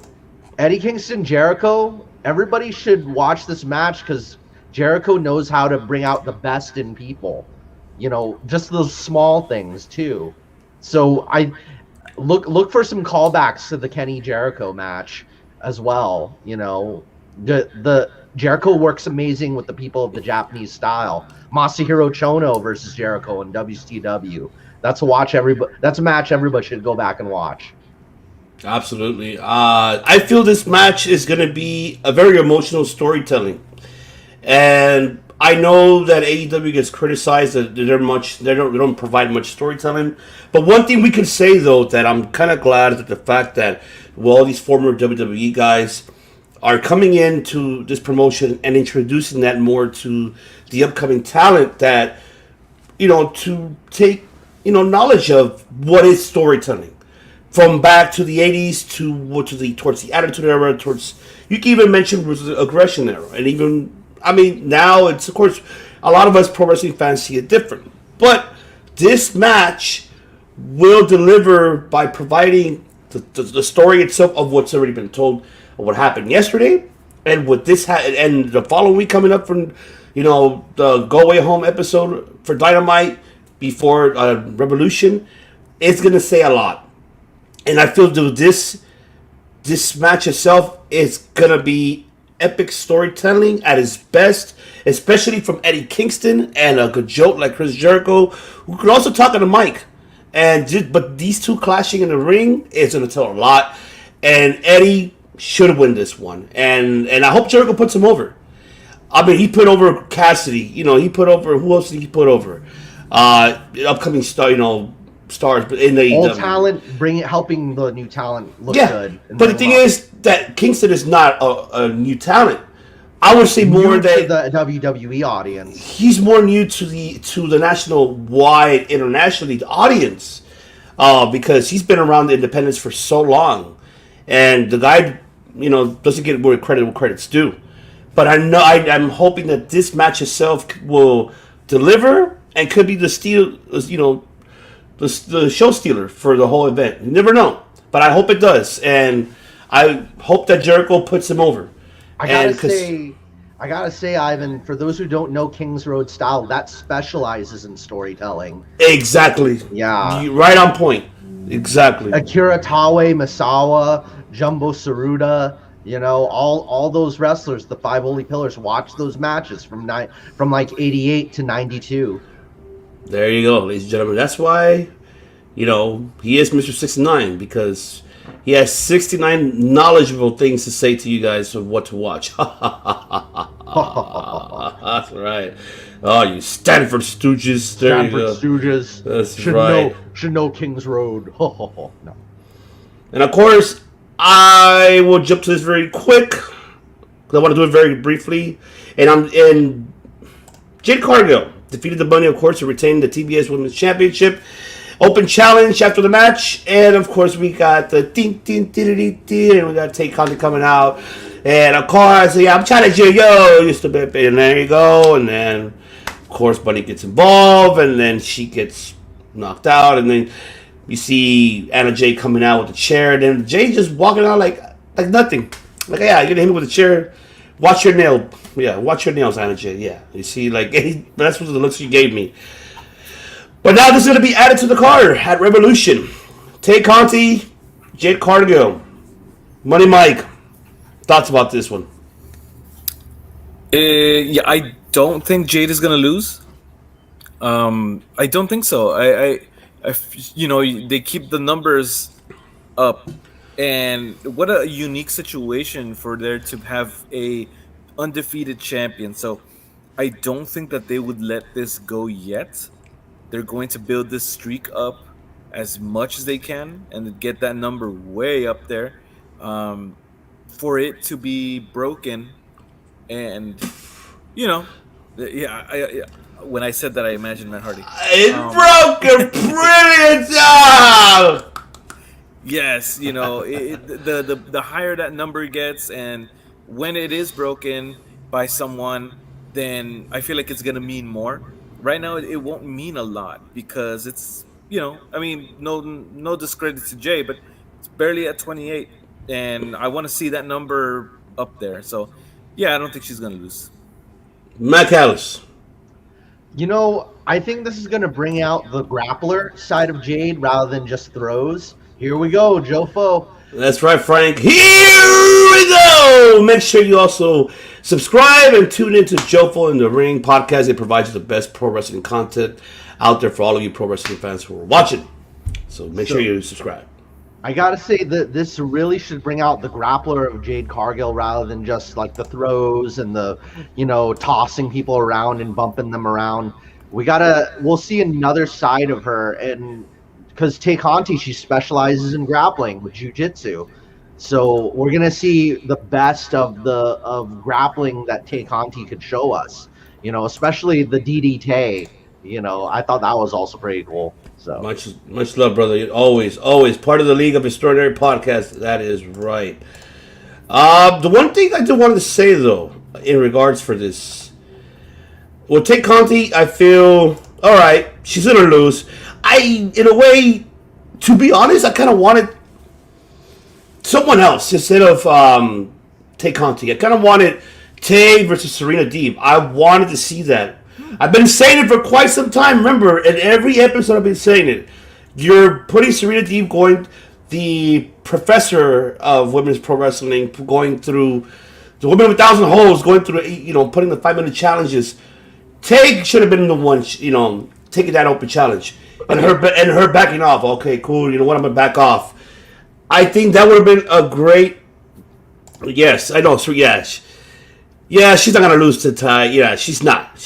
Eddie Kingston, Jericho, everybody should watch this match because Jericho knows how to bring out the best in people. Just those small things too. So I look for some callbacks to the Kenny Jericho match as well. The Jericho works amazing with the people of the Japanese style. Masahiro Chono versus Jericho in WCW. That's a match everybody should go back and watch. Absolutely. I feel this match is going to be a very emotional storytelling. And I know that AEW gets criticized that they don't provide much storytelling. But one thing we can say though that I'm kind of glad at the fact that all these former WWE guys are coming into this promotion and introducing that more to the upcoming talent that to take knowledge of what is storytelling from back to the 80s towards the Attitude Era, towards you can even mention the Aggression Era, and even. Now it's, of course, a lot of us pro wrestling fans see it different. But this match will deliver by providing the story itself of what's already been told, of what happened yesterday, and what and the following week coming up from, the Go Away Home episode for Dynamite before Revolution. It's going to say a lot. And I feel this match itself is going to be epic storytelling at its best, especially from Eddie Kingston and a good joke like Chris Jericho, who could also talk on the mic. But these two clashing in the ring is going to tell a lot. And Eddie should win this one. And I hope Jericho puts him over. He put over Cassidy. He put over, who else did he put over? Upcoming stars, but in the all talent, helping the new talent look good. But the thing is that Kingston is not a new talent. I would say more that the WWE audience. He's more new to the national wide internationally the audience, because he's been around the independents for so long, and the guy doesn't get where credit's due. But I'm hoping that this match itself will deliver and could be the steal. The show stealer for the whole event. You never know. But I hope it does. And I hope that Jericho puts him over. I gotta say, Ivan, for those who don't know King's Road style, that specializes in storytelling. Exactly. Yeah. Right on point. Exactly. Akira Taue, Misawa, Jumbo Tsuruta, all those wrestlers, the 5 Holy Pillars, watch those matches from like 88 to 92. There you go, ladies and gentlemen. That's why, he is Mr. 69, because he has 69 knowledgeable things to say to you guys of what to watch. That's right. Oh, you Stanford Stooges. There you go. Stooges. That's right. Should know King's Road. No. And of course, I will jump to this very quick, because I want to do it very briefly. And Jade Cargill defeated the Bunny, of course, to retain the TBS Women's Championship. Open challenge after the match. And, of course, we got the and we got Tay Conti coming out. And, of course, I'm trying to just a bit. And there you go. And then, of course, Bunny gets involved. And then she gets knocked out. And then you see Anna Jay coming out with the chair. And then Jay just walking out like nothing. Like, yeah, you're going to hit me with a chair. Watch your nail. Yeah, watch your nails, Anna Jay. Yeah, you see, that's what the looks she gave me. But now this is going to be added to the card at Revolution. Tay Conti, Jade Cargill, Money Mike. Thoughts about this one? Yeah, I don't think Jade is gonna lose. I don't think so. They keep the numbers up, and what a unique situation for there to have a undefeated champion. So I don't think that they would let this go yet. They're going to build this streak up as much as they can and get that number way up there, for it to be broken. And you know, yeah, when I said that, I imagined Matt Hardy. It broke a brilliant job. Yes, the higher that number gets, and when it is broken by someone, then I feel like it's gonna mean more. Right now, it won't mean a lot because it's I mean, no discredit to Jay, but it's barely at 28, and I want to see that number up there. So, yeah, I don't think she's gonna lose. Matt Callis. I think this is going to bring out the grappler side of Jade rather than just throws. Here we go, Jofo. That's right, Frank. Here we go. Make sure you also subscribe and tune into Jofo in the Ring podcast. It provides you the best pro wrestling content out there for all of you pro wrestling fans who are watching. So make sure you subscribe. I gotta say that this really should bring out the grappler of Jade Cargill rather than just like the throws and the, tossing people around and bumping them around. We'll see another side of her, and because Tay Conti, she specializes in grappling with jiu-jitsu. So we're gonna see the best of grappling that Tay Conti could show us. Especially the DDT. I thought that was also pretty cool. So much love, brother. Always part of the League of Extraordinary podcast. That is right. The one thing I do wanted to say though, in regards for this, well, Tay Conti, I feel all right. She's gonna lose. In a way, to be honest, I kind of wanted someone else instead of Tay Conti. I kind of wanted Tay versus Serena Deeb. I wanted to see that. I've been saying it for quite some time. Remember, in every episode I've been saying it. You're putting Serena Deeb going, the professor of women's pro wrestling, going through the Women of 1,000 Holes, going through, putting the 5-minute challenges. Tay should have been the one, taking that open challenge. And her backing off. Okay, cool. You know what? I'm going to back off. I think that would have been a great... Yes, I know. So, yeah, she's not going to lose to Ty. Yeah, she's not.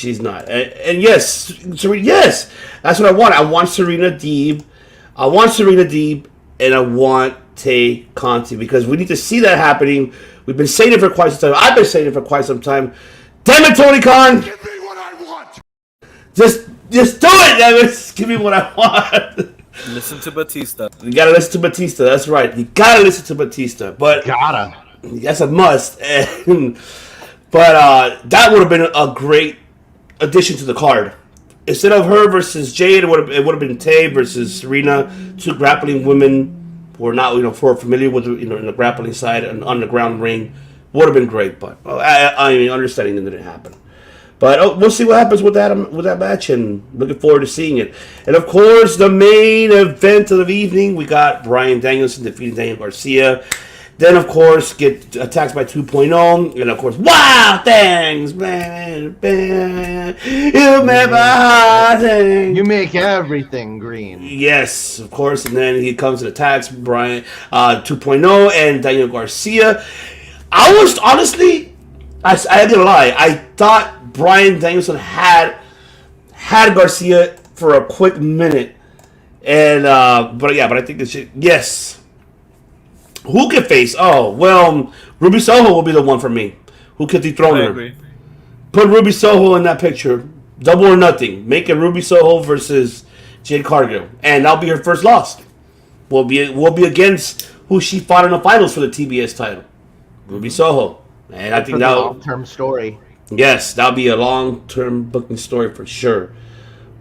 And yes, yes, that's what I want. I want Serena Deeb. And I want Tay Conti because we need to see that happening. We've been saying it for quite some time. I've been saying it for quite some time. Damn it, Tony Khan. Give me what I want. Just do it. Damn it. Just give me what I want. Listen to Batista. You got to listen to Batista. That's right. You got to listen to Batista. But that's a must. But that would have been a great addition to the card. Instead of her versus Jade, it would have been Tay versus Serena, two grappling women who are not who are familiar with in the grappling side, an underground ring. Would have been great, but I mean, understanding that it didn't happen. But we'll see what happens with that match, and looking forward to seeing it. And of course, the main event of the evening, we got Bryan Danielson defeating Daniel Garcia. Then, of course, get attacked by 2.0. And, of course, wow, thanks, man. You make my heart sing. You make everything green. Yes, of course. And then he comes and attacks Bryan 2.0 and Daniel Garcia. I was, honestly, I ain't gonna lie. I thought Bryan Danielson had Garcia for a quick minute. And, but I think this shit, yes. Who could face? Oh, well, Ruby Soho will be the one for me. Who could dethrone her? I agree. Put Ruby Soho in that picture. Double or nothing. Make it Ruby Soho versus Jade Cargill. And that'll be her first loss. Will be against who she fought in the finals for the TBS title. Ruby Soho. And I think that'll... long-term story. Yes, that'll be a long-term booking story for sure.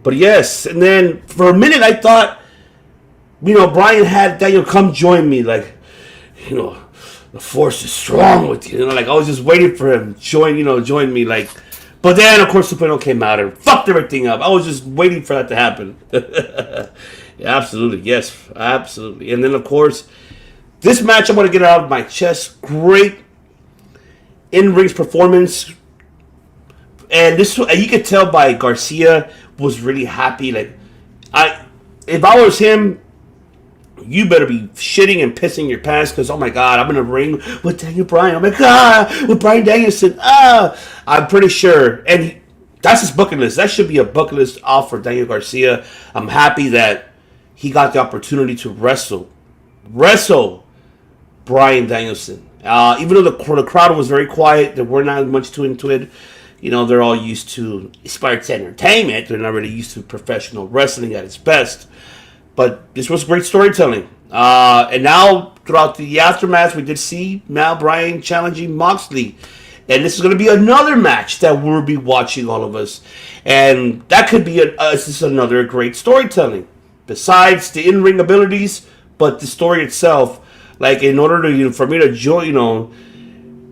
But yes, and then for a minute I thought, Bryan had Daniel come join me, like, the force is strong with you. Like I was just waiting for him join me. Like, but then of course 2.0 came out and fucked everything up. I was just waiting for that to happen. Yeah, absolutely, yes, absolutely. And then of course, this match I want to get out of my chest. Great in-ring performance. And you could tell by Garcia was really happy. Like, if I was him, you better be shitting and pissing your pants because, oh my God, I'm in a ring with Daniel Bryan. Oh my God, with Bryan Danielson. I'm pretty sure. And that's his bucket list. That should be a bucket list off for Daniel Garcia. I'm happy that he got the opportunity to wrestle Bryan Danielson. Even though the crowd was very quiet, they were not much too into it. You know, they're all used to sports entertainment. They're not really used to professional wrestling at its best. But this was great storytelling. And now, throughout the aftermath, we did see now Bryan challenging Moxley. And this is going to be another match that we'll be watching, all of us. And that could be this is another great storytelling. Besides the in-ring abilities, but the story itself. Like, in order to, for me to join, in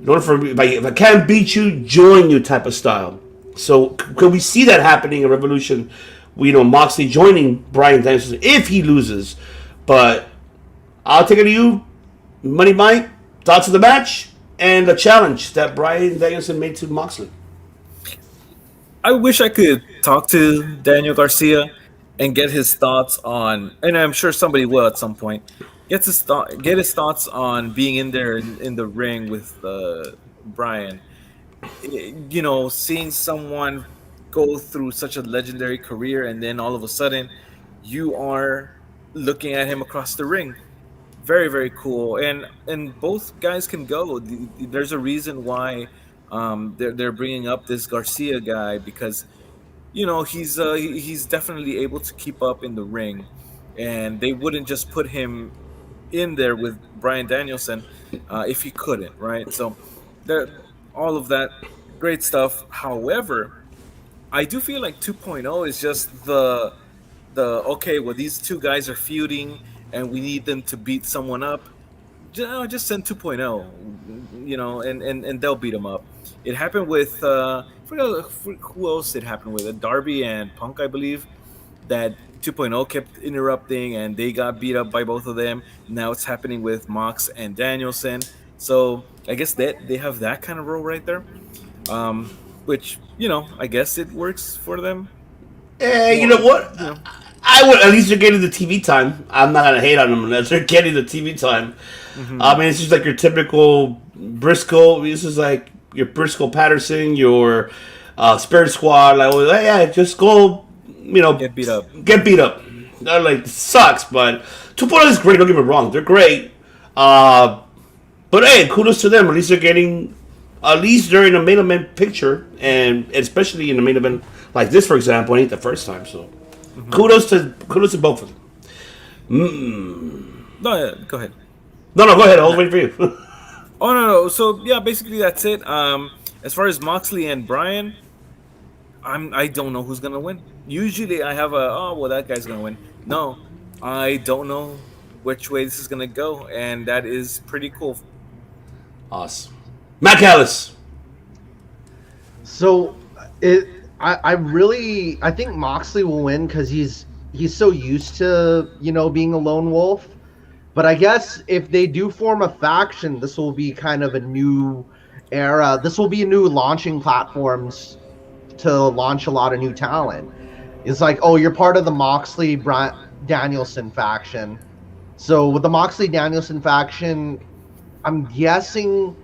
order for me, if I can't beat you, join you type of style. So, could we see that happening in Revolution? Moxley joining Bryan Danielson if he loses. But I'll take it to you, Money Mike. Thoughts of the match and the challenge that Bryan Danielson made to Moxley. I wish I could talk to Daniel Garcia and get his thoughts on, and I'm sure somebody will at some point, get his thoughts on being in there in the ring with Bryan. Seeing someone go through such a legendary career and then all of a sudden you are looking at him across the ring. Very, very cool. And both guys can go. There's a reason why they're bringing up this Garcia guy, because he's definitely able to keep up in the ring, and they wouldn't just put him in there with Bryan Danielson if he couldn't, right? So all of that great stuff. However, I do feel like 2.0 is just the okay, well, these two guys are feuding and we need them to beat someone up. Just send 2.0, and they'll beat them up. It happened with I forgot who else it happened with. Darby and Punk, I believe, that 2.0 kept interrupting and they got beat up by both of them. Now it's happening with Mox and Danielson. So I guess that they have that kind of role right there. Which, I guess it works for them. You know what? I would, at least they're getting the TV time. I'm not going to hate on them unless they're getting the TV time. Mm-hmm. I mean, it's just like your typical Briscoe. This is like your Briscoe Patterson, your Spirit Squad. Like, well, yeah, just go, get beat up. That, like, sucks, but 2.0 is great. Don't get me wrong. They're great. But, hey, kudos to them. At least they're getting... At least during the main event picture, and especially in the main event like this, for example, it ain't the first time. So, kudos to both of them. No, yeah, go ahead. No, go ahead. I was waiting for you. Oh no. So yeah, basically that's it. As far as Moxley and Bryan, I don't know who's gonna win. Usually I have that guy's gonna win. No, I don't know which way this is gonna go, and that is pretty cool. Awesome. Matt Callis. So, I think Moxley will win because he's so used to being a lone wolf. But I guess if they do form a faction, this will be kind of a new era. This will be a new launching platforms to launch a lot of new talent. It's like, oh, you're part of the Moxley Danielson faction. So with the Moxley Danielson faction, I'm guessing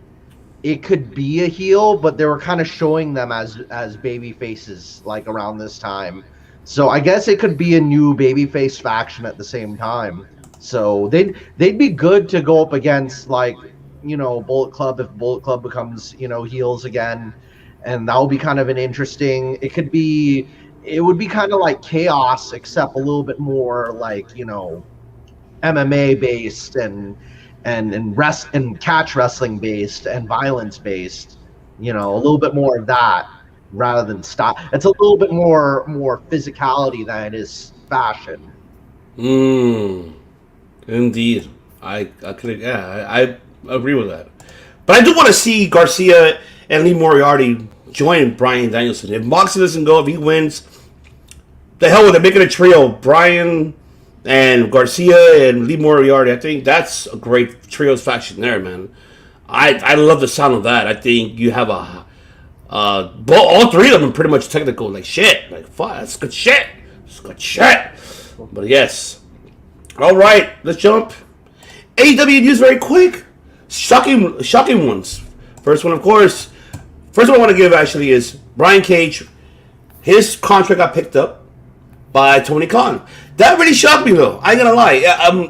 it could be a heel, but they were kind of showing them as baby faces like around this time. So I guess it could be a new babyface faction at the same time. So they'd be good to go up against, like, Bullet Club if Bullet Club becomes, heels again. And that will be kind of an interesting, it would be kind of like Chaos, except a little bit more like, MMA based and catch wrestling based and violence based, a little bit more of that rather than style. It's a little bit more physicality than it is fashion. Indeed. I agree with that. But I do want to see Garcia and Lee Moriarty join Bryan Danielson. If Moxley doesn't go, if he wins, the hell with it, making a trio. Bryan and Garcia and Lee Moriarty. I think that's a great trios faction there, man. I love the sound of that. I think you have a All three of them are pretty much technical. Like shit. Like fuck, that's good shit. That's good shit. But yes. All right, let's jump. AEW news very quick. Shocking ones. First one, of course. First one I want to give actually is Brian Cage. His contract got picked up by Tony Khan. That really shocked me though. I ain't gonna lie.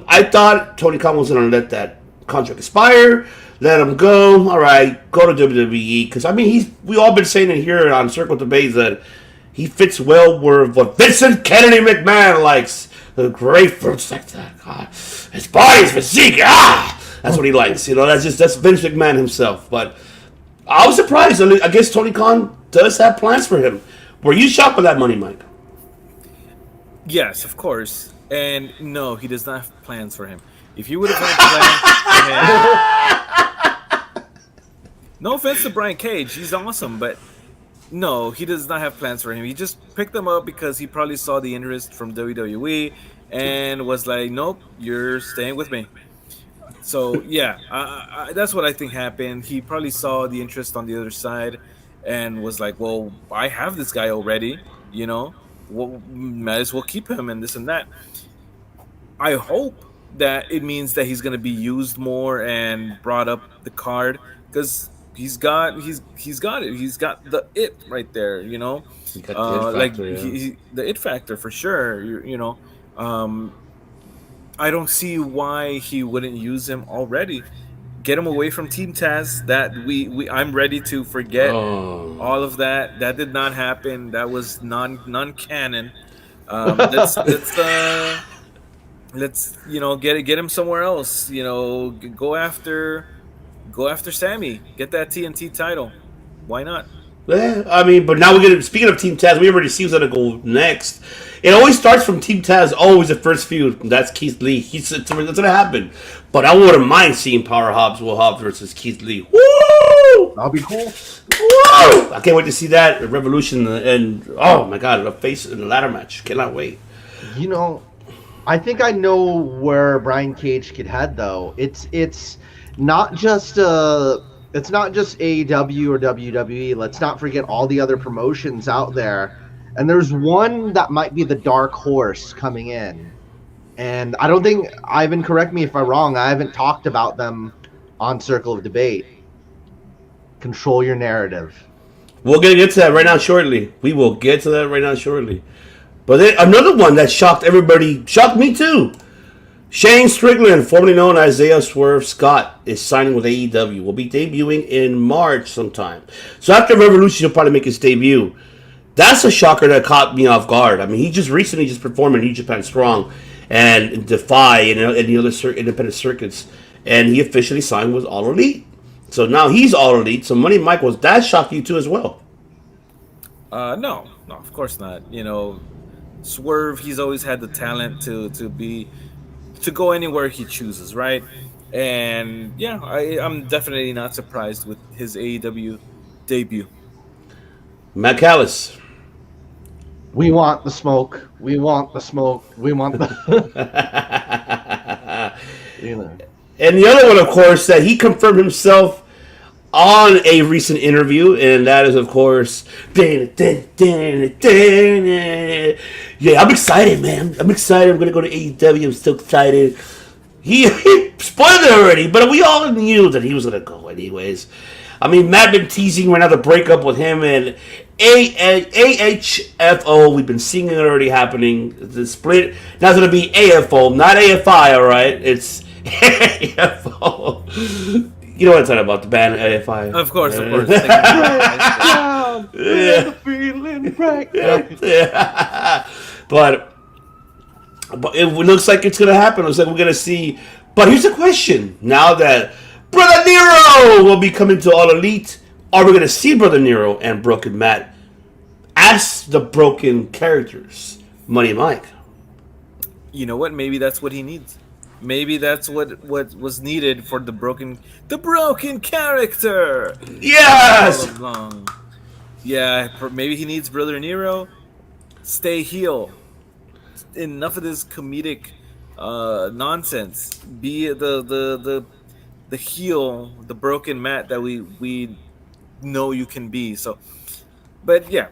I thought Tony Khan was gonna let that contract expire, let him go. All right, go to WWE because I mean we all been saying it here on Circle Debates that he fits well where what Vincent Kennedy McMahon likes. The great fruits like that. God, his body's physique. That's what he likes. That's Vince McMahon himself. But I was surprised. I guess Tony Khan does have plans for him. Were you shocked by that money, Mike? Yes, of course. And no, he does not have plans for him. If you would have had plans for him, no offense to Brian Cage, he's awesome, but no, he does not have plans for him. He just picked them up because he probably saw the interest from WWE and was like, nope, you're staying with me. So, yeah, that's what I think happened. He probably saw the interest on the other side and was like, well, I have this guy already, well, might as well keep him and this and that. I hope that it means that he's going to be used more and brought up the card because he's got it. He's got the it right there, He got the it factor, the it factor for sure. I don't see why he wouldn't use him already. Get him away from Team Taz. That I'm ready to forget all of that. That did not happen. That was non-canon. Let's get him somewhere else. Go after Sammy. Get that TNT title. Why not? Yeah, I mean, but now speaking of Team Taz, we already see who's gonna go next. It always starts from Team Taz, always the first feud. That's Keith Lee. It's gonna happen. But I wouldn't mind seeing Will Hobbs versus Keith Lee. Woo! That'll be cool. Woo! I can't wait to see that Revolution and oh my god, the face in the ladder match. Cannot wait. I think I know where Brian Cage could head though. It's not just AEW or WWE. Let's not forget all the other promotions out there. And there's one that might be the dark horse coming in. And I don't think, Ivan, correct me if I'm wrong, I haven't talked about them on Circle of Debate. Control your narrative. We'll get to that right now shortly. We will get to that right now shortly. But then another one that shocked everybody, shocked me too. Shane Strickland, formerly known as Isaiah Swerve Scott, is signing with AEW. Will be debuting in March sometime. So after Revolution, he'll probably make his debut. That's a shocker that caught me off guard. I mean, he just recently performed in New Japan Strong and Defy and the other independent circuits, and he officially signed with All Elite. So now he's All Elite. So Money Mike, was that shocked you too as well? No, of course not. Swerve, he's always had the talent to go anywhere he chooses, right? And yeah, I'm definitely not surprised with his AEW debut. Matt Callis. We want the smoke. We want the smoke. We want the. And the other one, of course, that he confirmed himself on a recent interview, and that is, of course, yeah, I'm excited, man. I'm excited. I'm gonna go to AEW. I'm still excited. He spoiled it already, but we all knew that he was gonna go anyways. I mean, Matt been teasing right now the breakup with him and AHFO. We've been seeing it already happening. The split now it's gonna be AFO, not AFI. All right, it's AFO. You know what I'm talking about, the band AFI. Of course. Yeah. But it looks like it's gonna happen. It looks like we're gonna see. But here's the question: now that Brother Nero will be coming to All Elite, are we gonna see Brother Nero and Broken Matt as the broken characters? Money Mike. You know what? Maybe that's what he needs. Maybe that's what was needed for the broken character. Yes. Yeah, maybe he needs Brother Nero. Stay heel. Enough of this comedic nonsense. Be the heel, the broken Matt that we know you can be. So, but yeah,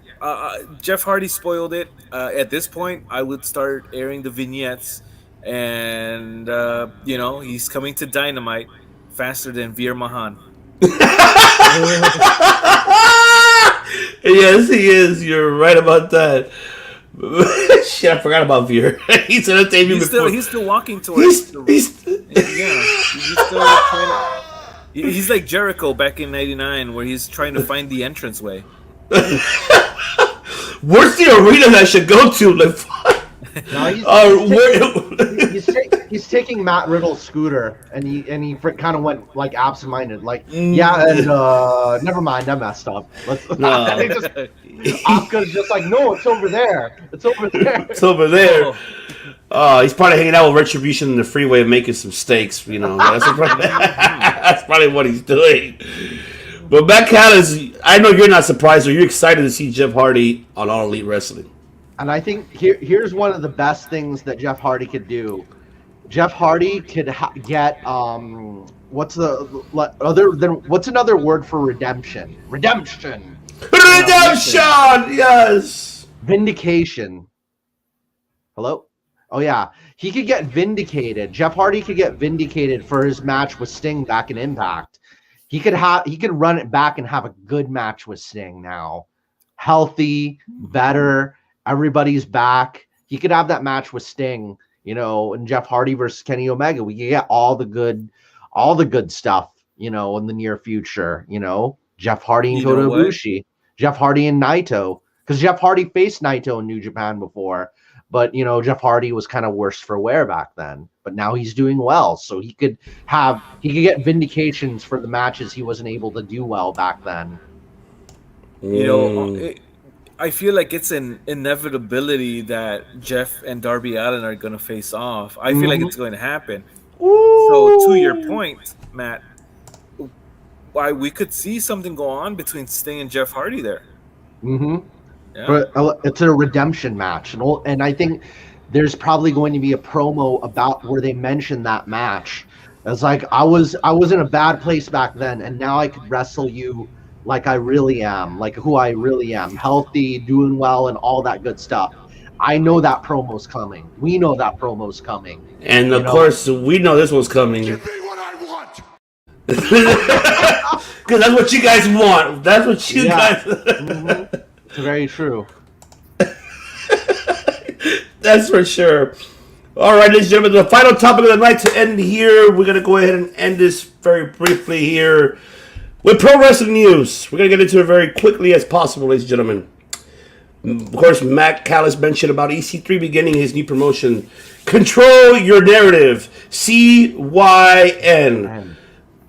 Jeff Hardy spoiled it. At this point, I would start airing the vignettes, and he's coming to Dynamite faster than Veer Mahan. Yes, he is. You're right about that. Shit, I forgot about Veer. He's in a debut before. He's still walking towards. He's He's still trying to. He's like Jericho back in '99, where he's trying to find the entranceway. Where's the arena that I should go to? Like, no, he's taking Matt Riddle's scooter, and he kind of went like absent-minded, like and never mind, I messed up. Asuka's just like, no, it's over there. It's over there. It's over there. He's probably hanging out with Retribution in the freeway and making some steaks. That's probably what he's doing. But Matt Callis, I know you're not surprised, or you're excited to see Jeff Hardy on All Elite Wrestling. And I think here's one of the best things that Jeff Hardy could do. Jeff Hardy could get what's another word for redemption? Redemption. Yes. Vindication. Hello? Oh yeah, he could get vindicated. Jeff Hardy could get vindicated for his match with Sting back in Impact. He could run it back and have a good match with Sting now. Healthy, better, everybody's back. He could have that match with Sting, and Jeff Hardy versus Kenny Omega. We could get all the good stuff, in the near future, Jeff Hardy and Kota Ibushi, Jeff Hardy and Naito, because Jeff Hardy faced Naito in New Japan before. But, Jeff Hardy was kind of worse for wear back then. But now he's doing well. So he could get vindications for the matches he wasn't able to do well back then. I feel like it's an inevitability that Jeff and Darby Allin are going to face off. I feel like it's going to happen. Ooh. So to your point, Matt, why we could see something go on between Sting and Jeff Hardy there. Mm-hmm. Yeah. But it's a redemption match, and I think there's probably going to be a promo about where they mention that match. It's like I was in a bad place back then, and now I could wrestle you like I really am, like who I really am, healthy, doing well, and all that good stuff. I know that promo's coming. We know that promo's coming, and of course we know this one's coming. Give me what I want. Because that's what you guys want. That's what you guys. Mm-hmm. It's very true. That's for sure. All right, ladies and gentlemen, the final topic of the night to end here. We're going to go ahead and end this very briefly here with pro wrestling news. We're going to get into it very quickly as possible, ladies and gentlemen. Of course, Matt Callis mentioned about EC3 beginning his new promotion, Control Your Narrative, CYN,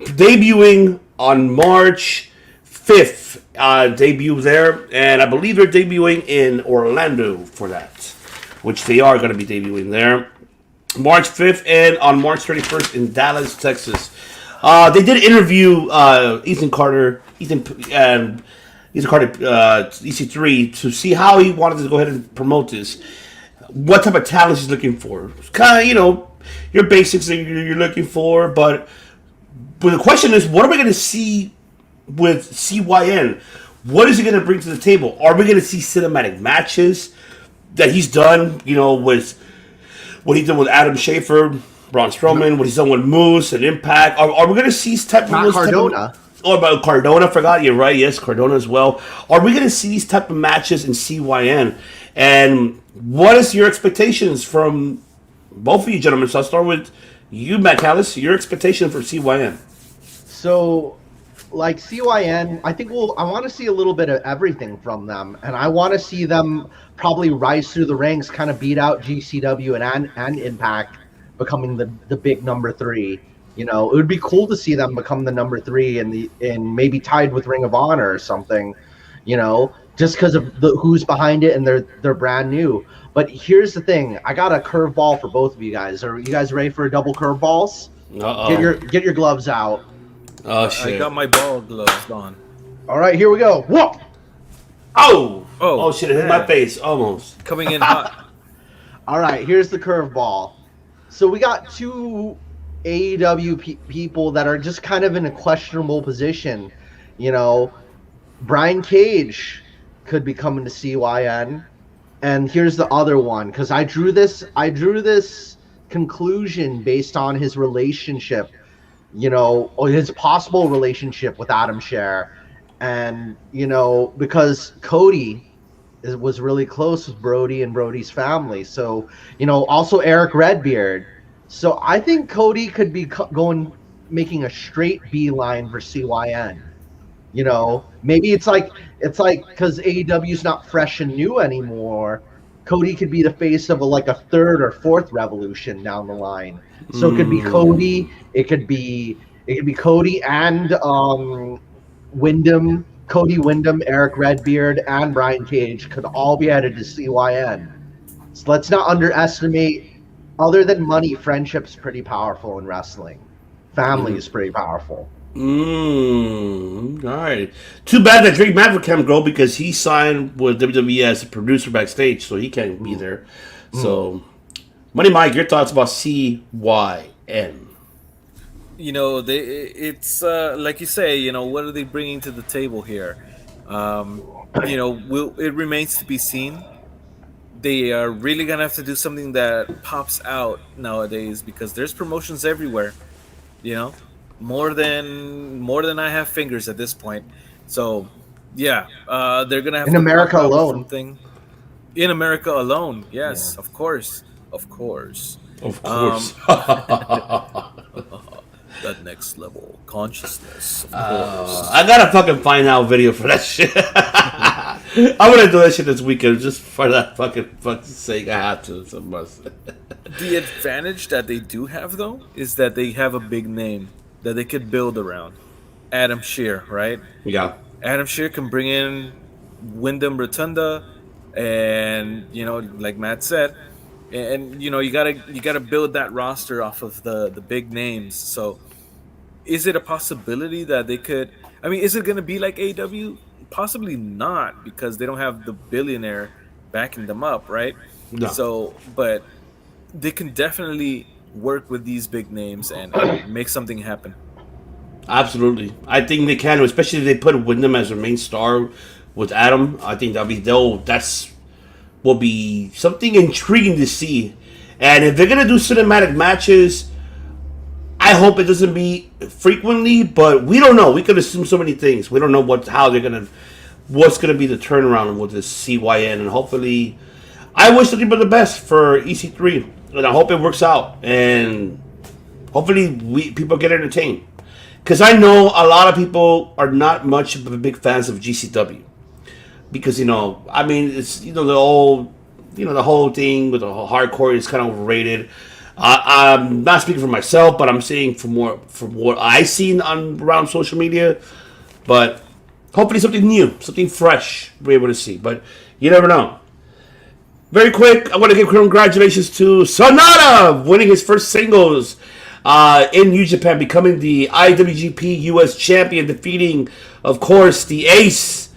debuting on March 5th. Debut there, and I believe they're debuting in Orlando for that, which they are going to be debuting there March 5th and on March 31st in Dallas, Texas. They did interview Ethan Carter, EC3, to see how he wanted to go ahead and promote this, what type of talent he's looking for. Kind of, your basics that you're looking for, but the question is, what are we going to see with CYN? What is he going to bring to the table? Are we going to see cinematic matches that he's done, with what he did with Adam Schafer, Braun Strowman, what he's done with Moose and Impact? Are we going to see Cardona? About Cardona, I forgot. You're right. Yes, Cardona as well. Are we going to see these type of matches in CYN? And what is your expectations from both of you gentlemen? So I'll start with you, Matt Callis. Your expectation for CYN? So, like CYN, I want to see a little bit of everything from them, and I want to see them probably rise through the ranks, kind of beat out GCW and Impact, becoming the big number 3. It would be cool to see them become the number 3 and maybe tied with Ring of Honor or something, just because of who's behind it and they're brand new. But here's the thing: I got a curveball for both of you guys. Are you guys ready for a double curveballs? Get your gloves out. Oh shit! I got my ball gloves on. All right, here we go. Whoa! Oh shit! It hit my face almost. Coming in hot. All right, here's the curveball. So we got 2 AEW people that are just kind of in a questionable position. Brian Cage could be coming to CYN. And here's the other one, because I drew this conclusion based on his relationship, or his possible relationship with Adam Scher. And, because Cody was really close with Brody and Brody's family. So, also Eric Redbeard. So I think Cody could be making a straight beeline for CYN. Maybe it's like because AEW's not fresh and new anymore. Cody could be the face of a third or fourth revolution down the line. So it could be Cody. It could be Cody and Wyndham, Cody Wyndham, Eric Redbeard, and Brian Cage could all be added to CYN. So let's not underestimate. Other than money, friendship's pretty powerful in wrestling. Family is pretty powerful. All right. Too bad that Drake Maverick can't go because he signed with WWE as a producer backstage, so he can't be there. So, Money Mike, your thoughts about CYN? It's like you say. What are they bringing to the table here? It remains to be seen. They are really gonna have to do something that pops out nowadays because there's promotions everywhere. More than I have fingers at this point. So, yeah, they're gonna have in to America pop out alone. something. In America alone, yes, of course. That next level consciousness. Of course. I gotta fucking find out a video for that shit. I'm gonna do that shit this weekend just for that fucking sake. I have to. So must. The advantage that they do have, though, is that they have a big name that they could build around. Adam Scher, right? Yeah. Adam Scher can bring in Wyndham Rotunda, and like Matt said, and you gotta build that roster off of the big names. So, is it a possibility that they could? I mean, is it gonna be like AEW? Possibly not, because they don't have the billionaire backing them up, right? No. So, but they can definitely work with these big names and make something happen. Absolutely, I think they can, especially if they put Wyndham as their main star with Adam. I think will be something intriguing to see. And if they're gonna do cinematic matches, I hope it doesn't be frequently, but we don't know. We could assume so many things. We don't know what's gonna be the turnaround with this CYN, and hopefully, I wish nothing but the best for EC3, and I hope it works out, and hopefully people get entertained. Because I know a lot of people are not much of a big fans of GCW. Because, it's, the whole thing with the whole hardcore is kind of overrated. I'm not speaking for myself, but I'm saying from what I've seen around social media. But hopefully something new, something fresh we're able to see. But you never know. Very quick, I want to give congratulations to Sonata winning his first singles in New Japan, becoming the IWGP US champion, defeating, of course, the ace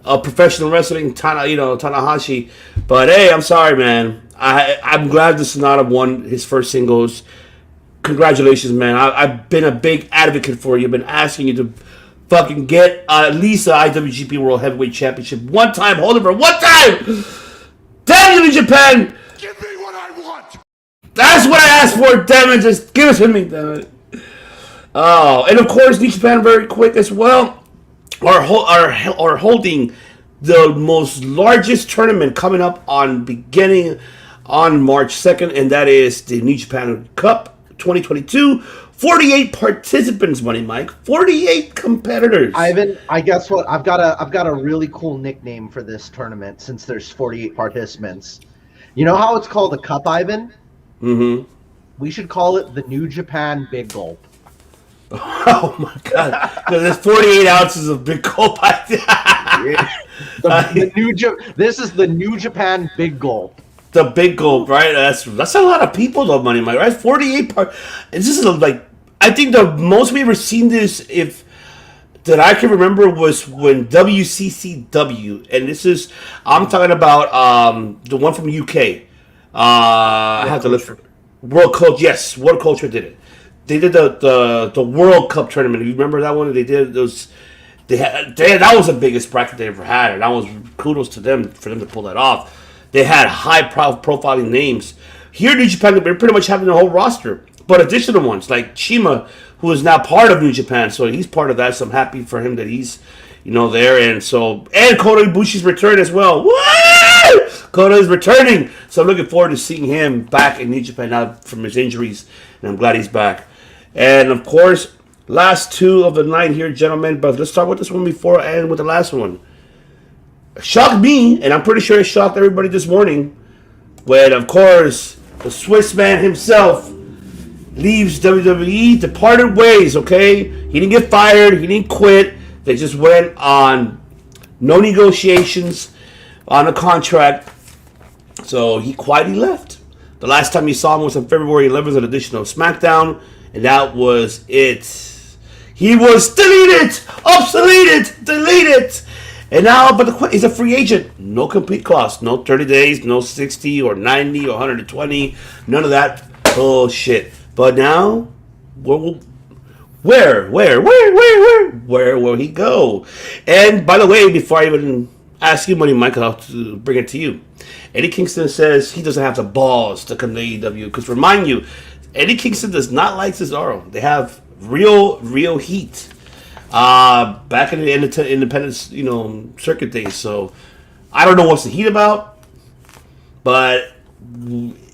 of professional wrestling, Tanahashi. But hey, I'm sorry, man. I'm glad that Sonata won his first singles. Congratulations, man. I've been a big advocate for you. I've been asking you to fucking get at least the IWGP World Heavyweight Championship one time. Hold it for one time. Damn you, New Japan. Give me what I want. That's what I asked for. Damn it, just give it to me. Damn it. Oh, and of course, New Japan, very quick as well, are holding the most largest tournament coming up beginning on March 2nd, and that is the New Japan Cup 2022. 48 participants, Money Mike. 48 competitors. Ivan, I guess what? I've got a really cool nickname for this tournament since there's 48 participants. You know how it's called a cup, Ivan? Mm-hmm. We should call it the New Japan Big Gulp. Oh my God! There's 48 ounces of Big Gulp. This is the New Japan Big Gulp. The Big Gulp, right? That's a lot of people, though, Money Mike. Right? 48 part. This is I think the most we've ever seen this, that I can remember, was when WCCW, and I'm talking about the one from UK. I have to look. World Culture, yes, World Culture did it. They did the World Cup tournament. You remember that one? They did those. That was the biggest bracket they ever had, and that was kudos to them for them to pull that off. They had high profiling names. Here, New Japan, they're pretty much having the whole roster, but additional ones like Chima, who is now part of New Japan, so he's part of that. So I'm happy for him that he's, there, and Kota Ibushi's return as well. Woo! Kota is returning, so I'm looking forward to seeing him back in New Japan now from his injuries, and I'm glad he's back. And of course, last two of the night here, gentlemen. But let's start with this one before I end with the last one. Shocked me, and I'm pretty sure it shocked everybody this morning, when, of course, the Swiss man himself leaves WWE, departed ways, okay? He didn't get fired, he didn't quit. They just went on no negotiations on a contract. So he quietly left. The last time you saw him was on February 11th, an edition of SmackDown, and that was it. He was deleted, deleted. And now, but he's a free agent. No complete cost. No 30 days, no 60 or 90 or 120. None of that bullshit. But now, where will he go? And by the way, before I even ask you, Money Mike, I'll bring it to you. Eddie Kingston says he doesn't have the balls to come to AEW. Because remind you, Eddie Kingston does not like Cesaro. They have real heat. Back in the independent, circuit days. So I don't know what's the heat about. But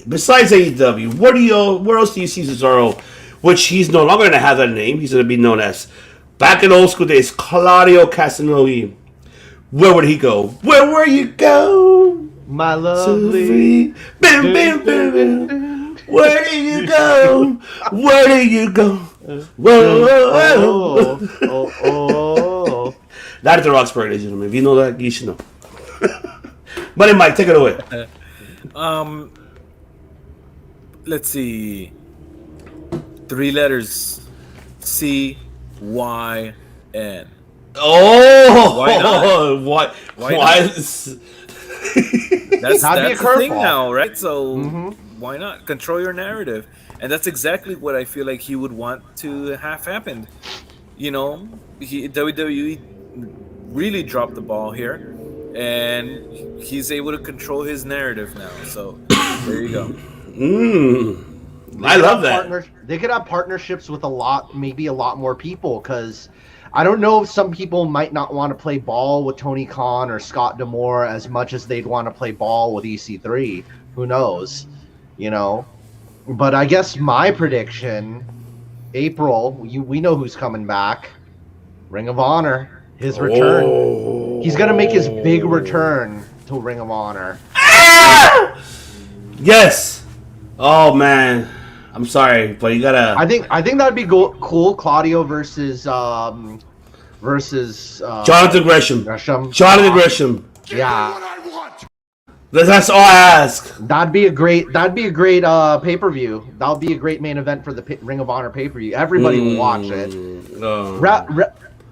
besides AEW, where else do you see Cesaro? Which he's no longer going to have that name. He's going to be known as, back in old school days, Claudio Castagnoli. Where would he go? Where will you go? My lovely. Bim, bim, bim, bim. Where do you go? Where do you go? Whoa. That is the Roxbury, ladies and gentlemen. If you know that, you should know. Money Mike, take it away. Let's see. 3 letters. C-Y-N. Oh! Why not? Why? That's the thing now, right? So why not control your narrative? And that's exactly what I feel like he would want to have happened. WWE really dropped the ball here, and he's able to control his narrative now. So there you go. I love that. They could have partnerships with maybe a lot more people, because I don't know if some people might not want to play ball with Tony Khan or Scott D'Amore as much as they'd want to play ball with EC3. Who knows? But I guess my prediction, April, we know who's coming back. Ring of Honor, his return. Oh. He's going to make his big return to Ring of Honor. Ah! Yes. Oh, man. I'm sorry, but you gotta. I think that'd be cool. Claudio versus Jonathan Gresham. Jonathan Gresham. Yeah. That's all I ask. That'd be a great pay-per-view. That would be a great main event for the Ring of Honor pay-per-view. Everybody will watch it.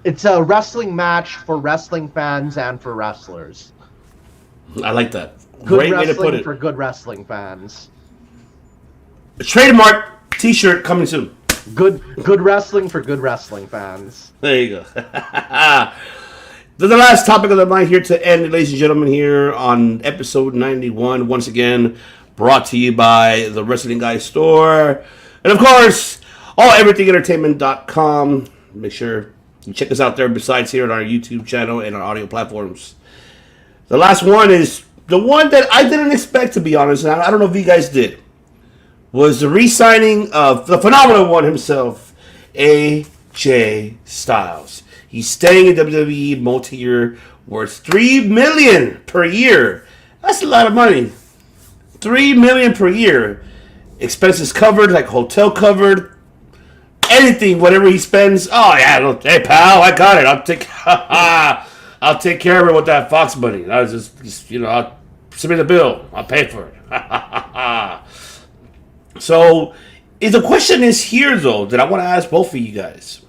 It's a wrestling match for wrestling fans and for wrestlers. I like that. Great way to put it. For good wrestling fans. A trademark T-shirt coming soon. Good wrestling for good wrestling fans. There you go. The last topic of the night here to end, ladies and gentlemen, here on episode 91. Once again, brought to you by the Wrestling Guy Store. And of course, everythingentertainment.com. Make sure you check us out there besides here on our YouTube channel and our audio platforms. The last one is the one that I didn't expect, to be honest. And I don't know if you guys did. Was the re-signing of the phenomenal one himself, AJ Styles. He's staying in WWE multi-year, worth $3 million per year. That's a lot of money. $3 million per year. Expenses covered, like hotel covered. Anything, whatever he spends. Oh yeah, hey pal, I got it. I'll take care of it with that Fox money. I was just I'll send me the bill. I'll pay for it. So, the question is here, though, that I want to ask both of you guys.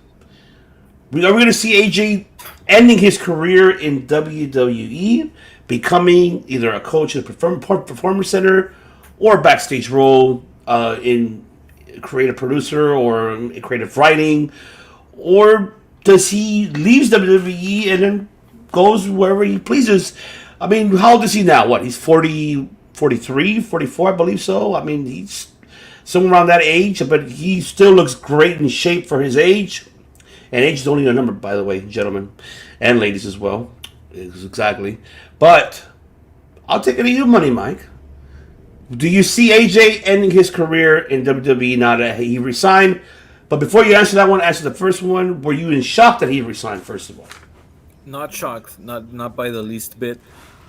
Are we going to see AJ ending his career in WWE, becoming either a coach at the Performance Center or backstage role in creative producer or creative writing? Or does he leaves WWE and then goes wherever he pleases? I mean, how old is he now? What, he's 40, 43, 44, I believe so. I mean, he's somewhere around that age, but he still looks great in shape for his age. And age is only a number, by the way, gentlemen and ladies as well. Exactly. But I'll take it to you, Money Mike. Do you see AJ ending his career in WWE now that he resigned? But before you answer that one, answer the first one. Were you in shock that he resigned, first of all? Not shocked, not by the least bit.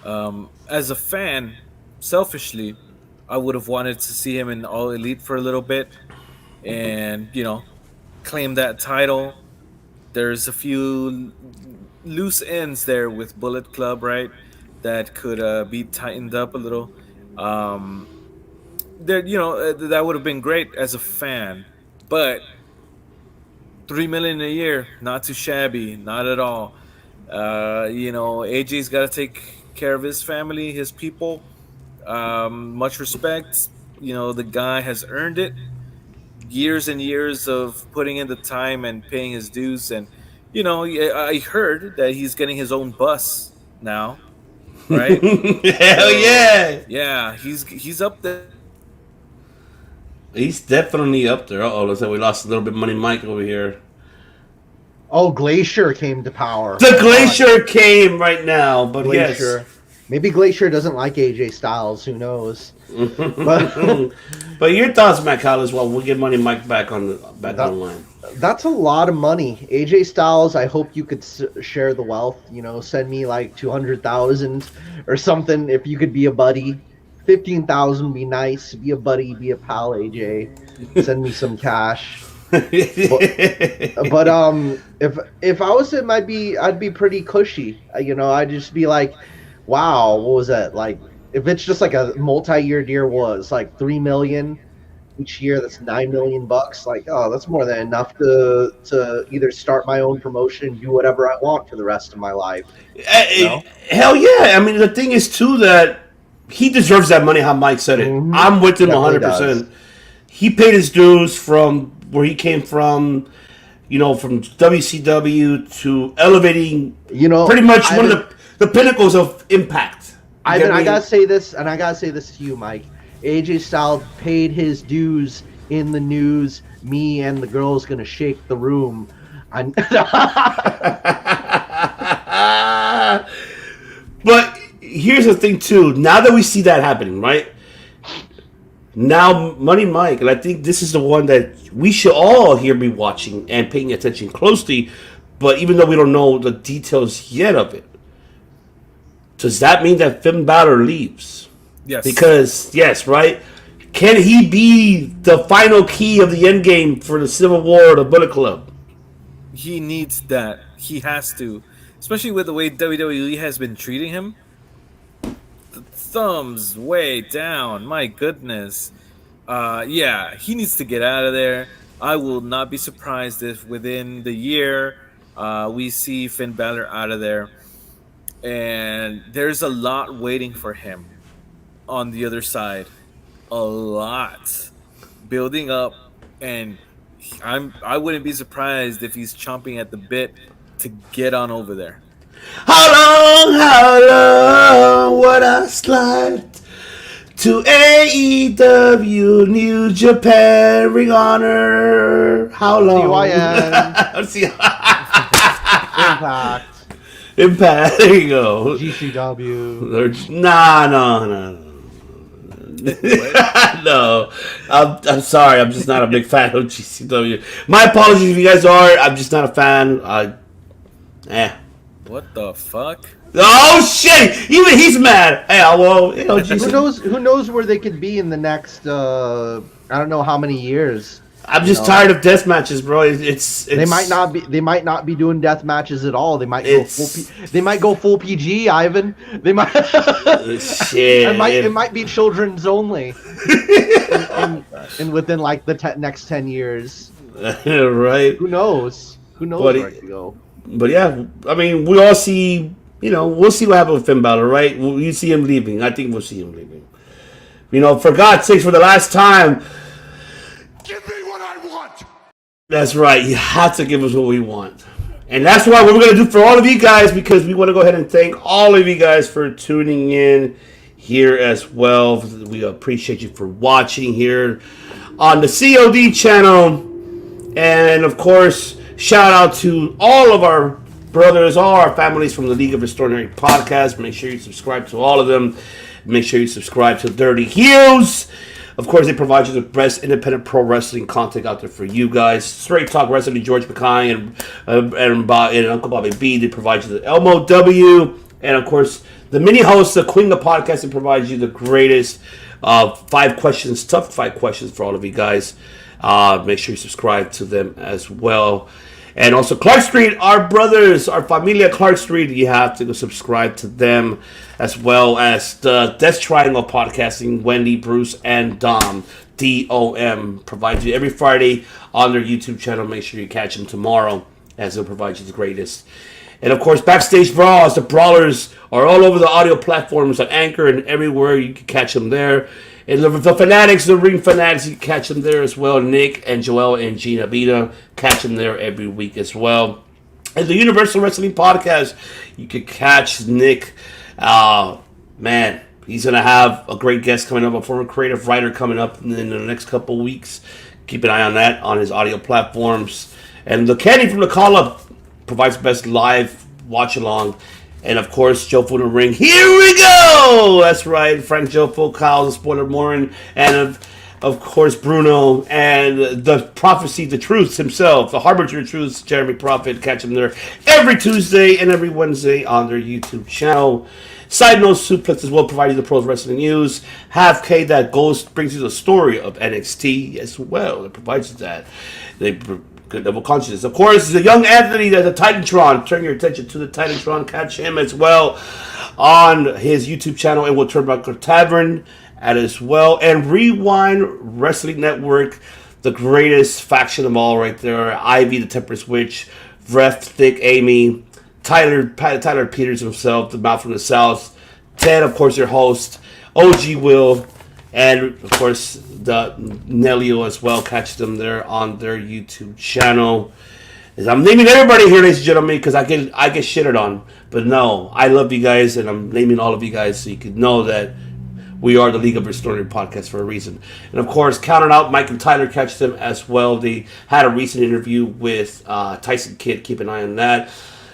As a fan, selfishly, I would have wanted to see him in All Elite for a little bit, and claim that title. There's a few loose ends there with Bullet Club, right? That could be tightened up a little. That would have been great as a fan, but $3 million a year, not too shabby, not at all. AJ's got to take care of his family, his people. Much respect. The guy has earned it. Years and years of putting in the time and paying his dues, and I heard that he's getting his own bus now, right? Hell yeah! Yeah, he's up there. He's definitely up there. Looks like we lost a little bit of Money Mike over here. Oh, Glacier came to power. The Glacier came right now, but Glacier. yes. Maybe Glacier doesn't like AJ Styles. Who knows? But your thoughts, Matt Collins? Well, we'll get Money Mike back online. That's a lot of money. AJ Styles, I hope you could share the wealth. Send me like 200,000 or something if you could be a buddy. 15,000 would be nice. Be a buddy, be a pal, AJ. Send me some cash. but if I was him, I'd be pretty cushy. I'd just be like, wow, what was that like? If it's just like a multi-year deal, was like $3 million each year, that's $9 million. Like, oh, that's more than enough to either start my own promotion and do whatever I want for the rest of my life. Hell yeah! I mean, the thing is too that he deserves that money. How Mike said it, I'm with him 100%. He paid his dues from where he came from. From WCW to elevating. Pretty much one of the pinnacles of Impact. I gotta say this, and I gotta say this to you, Mike. AJ Styles paid his dues in the news. Me and the girl's gonna shake the room. But here's the thing too. Now that we see that happening, right? Now, Money Mike, and I think this is the one that we should all here be watching and paying attention closely. But even though we don't know the details yet of it, does that mean that Finn Balor leaves? Yes. Because, yes, right? Can he be the final key of the end game for the Civil War of the Bullet Club? He needs that. He has to. Especially with the way WWE has been treating him. The thumbs way down. My goodness. Yeah, he needs to get out of there. I will not be surprised if within the year we see Finn Balor out of there. And there's a lot waiting for him on the other side. A lot building up, and I wouldn't be surprised if he's chomping at the bit to get on over there. How long would I slide to AEW New Japan Ring Honor? How long? CYN. Impact. There you go. GCW. No. No, I'm sorry. I'm just not a big fan of GCW. My apologies if you guys are. I'm just not a fan. What the fuck? Oh shit! Even he's mad. Hey, well, who knows where they could be in the next? I don't know how many years. I'm just tired of death matches, bro. It's they might not be doing death matches at all. They might go full PG, Ivan. They might. Shit. It might be children's only. and within like the next 10 years. Right. Who knows? Where it could go? But yeah, I mean, we all see. We'll see what happens with Finn Balor, right? You see him leaving. I think we'll see him leaving. For God's sakes, for the last time. Give me what I want. That's right. You have to give us what we want. And that's what we're going to do for all of you guys, because we want to go ahead and thank all of you guys for tuning in here as well. We appreciate you for watching here on the COD channel. And, of course, shout out to all of our brothers, all our families from the League of Extraordinary Podcast. Make sure you subscribe to all of them. Make sure you subscribe to Dirty Heels. Of course, they provide you the best independent pro wrestling content out there for you guys. Straight Talk Wrestling, George McKay and Uncle Bobby B. They provide you the Elmo W. And, of course, the mini host, the Queen of Podcasting, provides you the greatest tough 5 questions for all of you guys. Make sure you subscribe to them as well. And also Clark Street, our brothers, our familia Clark Street, you have to go subscribe to them, as well as the Death Triangle Podcasting, Wendy, Bruce, and Dom, D-O-M, provides you every Friday on their YouTube channel. Make sure you catch them tomorrow, as they'll provide you the greatest. And of course, Backstage Brawls, the Brawlers are all over the audio platforms on Anchor and everywhere. You can catch them there. And the Fanatics, the Ring Fanatics, you can catch them there as well. Nick and Joel and Gina Vida, catch them there every week as well. And the Universal Wrestling Podcast, you can catch Nick. Man, he's going to have a great guest coming up, a former creative writer coming up in the next couple weeks. Keep an eye on that on his audio platforms. And the Kenny from the Call Up provides the best live watch along. And of course, Joe Fu in the Ring. Here we go! That's right, Frank Joe Fu, Kyle, the Spoiler Morin, and of course Bruno, and the Prophecy, the Truth himself, the Harbinger of Truth, Jeremy Prophet. Catch him there every Tuesday and every Wednesday on their YouTube channel. Side note, Suplex as well, providing the Pros Wrestling News. Half K that goes brings you the story of NXT as well. It provides you that. Good double consciousness. Of course, the young Anthony, the Titantron. Turn your attention to the Titantron. Catch him as well on his YouTube channel, and we'll turn back to Tavern as well. And Rewind Wrestling Network, the greatest faction of all right there. Ivy, the Temperance Witch, Vreth, Thick Amy, Tyler Peters himself, the Mouth from the South, Ted, of course, your host, OG Will, and of course the Nelio as well. Catch them there on their YouTube channel. As I'm naming everybody here, ladies and gentlemen, because I get shitted on, but no, I love you guys, and I'm naming all of you guys so you can know that we are the League of Extraordinary Podcast for a reason. And of course, counting out Mike and Tyler, catch them as well. They had a recent interview with Tyson Kidd. Keep an eye on that.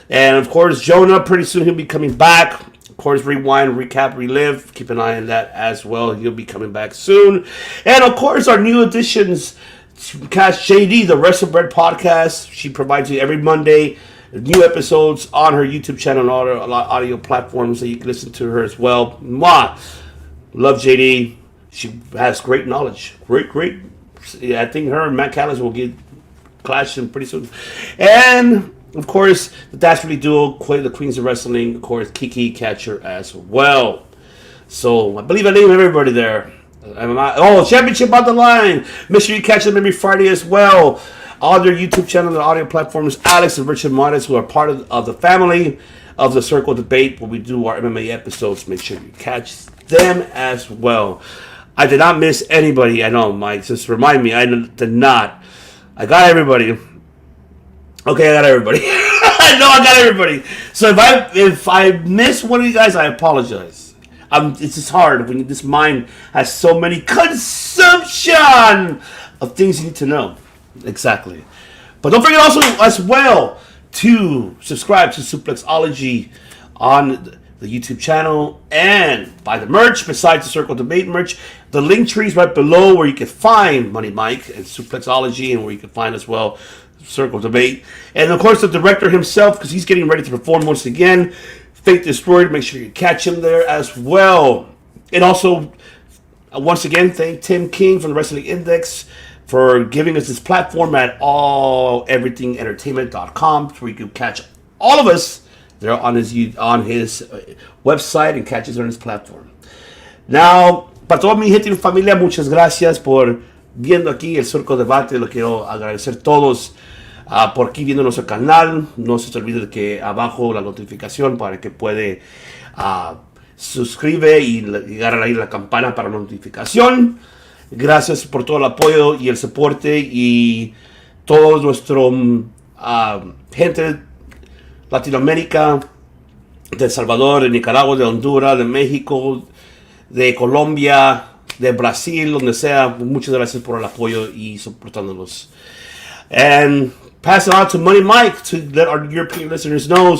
And of course, Jonah, pretty soon he'll be coming back. Of course, Rewind, Recap, Relive. Keep an eye on that as well. He'll be coming back soon. And of course, our new additions, Cash JD, the WrestleBread Podcast. She provides you every Monday new episodes on her YouTube channel and all her audio platforms, so you can listen to her as well. Mwah! Love JD. She has great knowledge. Great. Yeah, I think her and Matt Callis will get clashing pretty soon. And of course, the Dastardly Duo, the Queens of Wrestling, of course, Kiki Catcher as well. So, I believe I named everybody there. Championship on the Line. Make sure you catch them every Friday as well on their YouTube channel and audio platforms. Alex and Richard Martis, who are part of the family of the Circle Debate, where we do our MMA episodes. Make sure you catch them as well. I did not miss anybody. I know, Mike. Just remind me. I did not. I got everybody. Okay, I got everybody. I know I got everybody. So if I miss one of you guys, I apologize. It's just hard when this mind has so many consumption of things you need to know. Exactly. But don't forget also as well to subscribe to Suplexology on the YouTube channel and buy the merch besides the Circle Debate merch. The link tree is right below where you can find Money Mike and Suplexology, and where you can find as well Circle Debate. And of course the director himself, because he's getting ready to perform once again, Fate Destroyed. Make sure you catch him there as well. And also once again, thank Tim King from the Wrestling Index for giving us this platform at everythingentertainment.com, where you can catch all of us there on his website and catch us on his platform. Now, para toda mi gente y familia, muchas gracias por viendo aquí el Circo Debate. Lo quiero agradecer a todos por aquí viendo nuestro canal. No se olvide de que abajo la notificación para que puede suscribe y llegar ahí la campana para notificación. Gracias por todo el apoyo y el soporte y todo nuestro gente Latinoamérica, de El Salvador, de Nicaragua, de Honduras, de México, de Colombia, de Brasil, donde sea. Muchas gracias por el apoyo y soportándonos. And pass it on to Money Mike to let our European listeners know,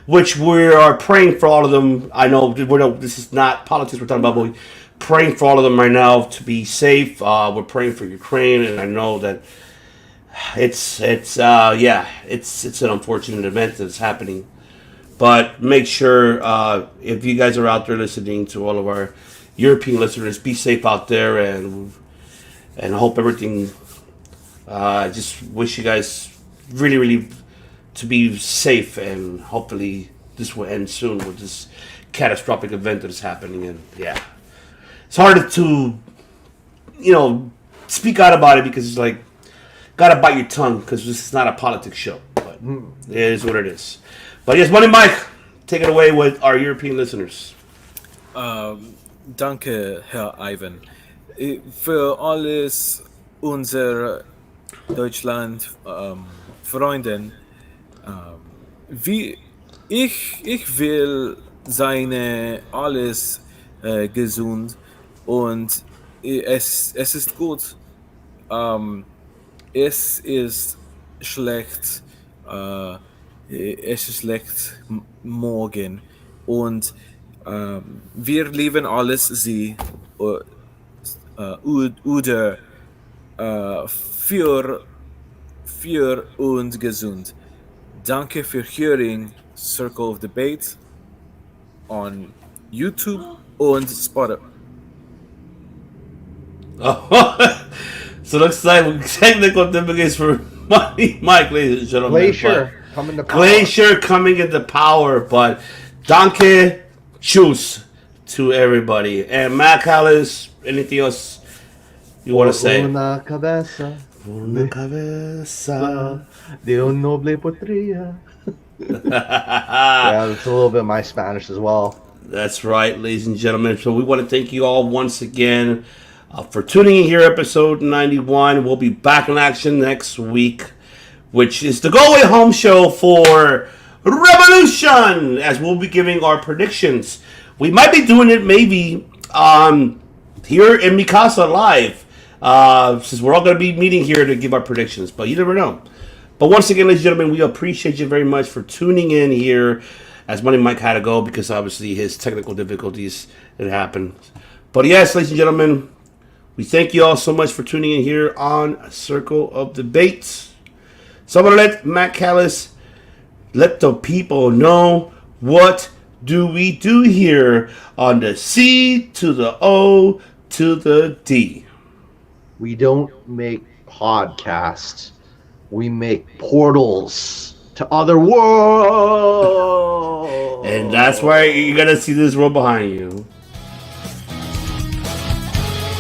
which we are praying for all of them. I know this is not politics we're talking about, but we're praying for all of them right now to be safe. We're praying for Ukraine, and I know that it's an unfortunate event that's happening. But make sure if you guys are out there listening to all of our European listeners, be safe out there, and hope everything. Just wish you guys really, really to be safe, and hopefully this will end soon with this catastrophic event that is happening. And yeah, it's hard to speak out about it because it's like gotta bite your tongue because this is not a politics show, but it is what it is. But yes, Money Mike, take it away with our European listeners. Danke, Herr Ivan, für alles unsere Deutschland Freunden. Wie ich will seine alles gesund und es ist gut. Es ist schlecht. Es ist schlecht morgen und wir lieben alles sie oder für und gesund. Danke für hearing Circle of Debate on YouTube und Spotify. So looks like technical difficulties for Money Mike, ladies and gentlemen. Glacier coming to power. Glacier coming into power, but Danke, choose to everybody. And Matt Callis, anything else you want to say? Una cabeza de un noble potria. Yeah, it's a little bit of my Spanish as well. That's right, ladies and gentlemen. So we want to thank you all once again for tuning in here, episode 91. We'll be back in action next week, which is the Go Away Home show for Revolution, as we'll be giving our predictions. We might be doing it maybe here in Mikasa live, since we're all going to be meeting here to give our predictions, but you never know. But once again, ladies and gentlemen, we appreciate you very much for tuning in here, as Money Mike had to go because obviously his technical difficulties had happened. But yes, ladies and gentlemen, we thank you all so much for tuning in here on Circle of Debate. So I'm going to let Matt Callis let the people know what do we do here on the C to the O to the D. We don't make podcasts. We make portals to other worlds. And that's why you're going to see this roll behind you.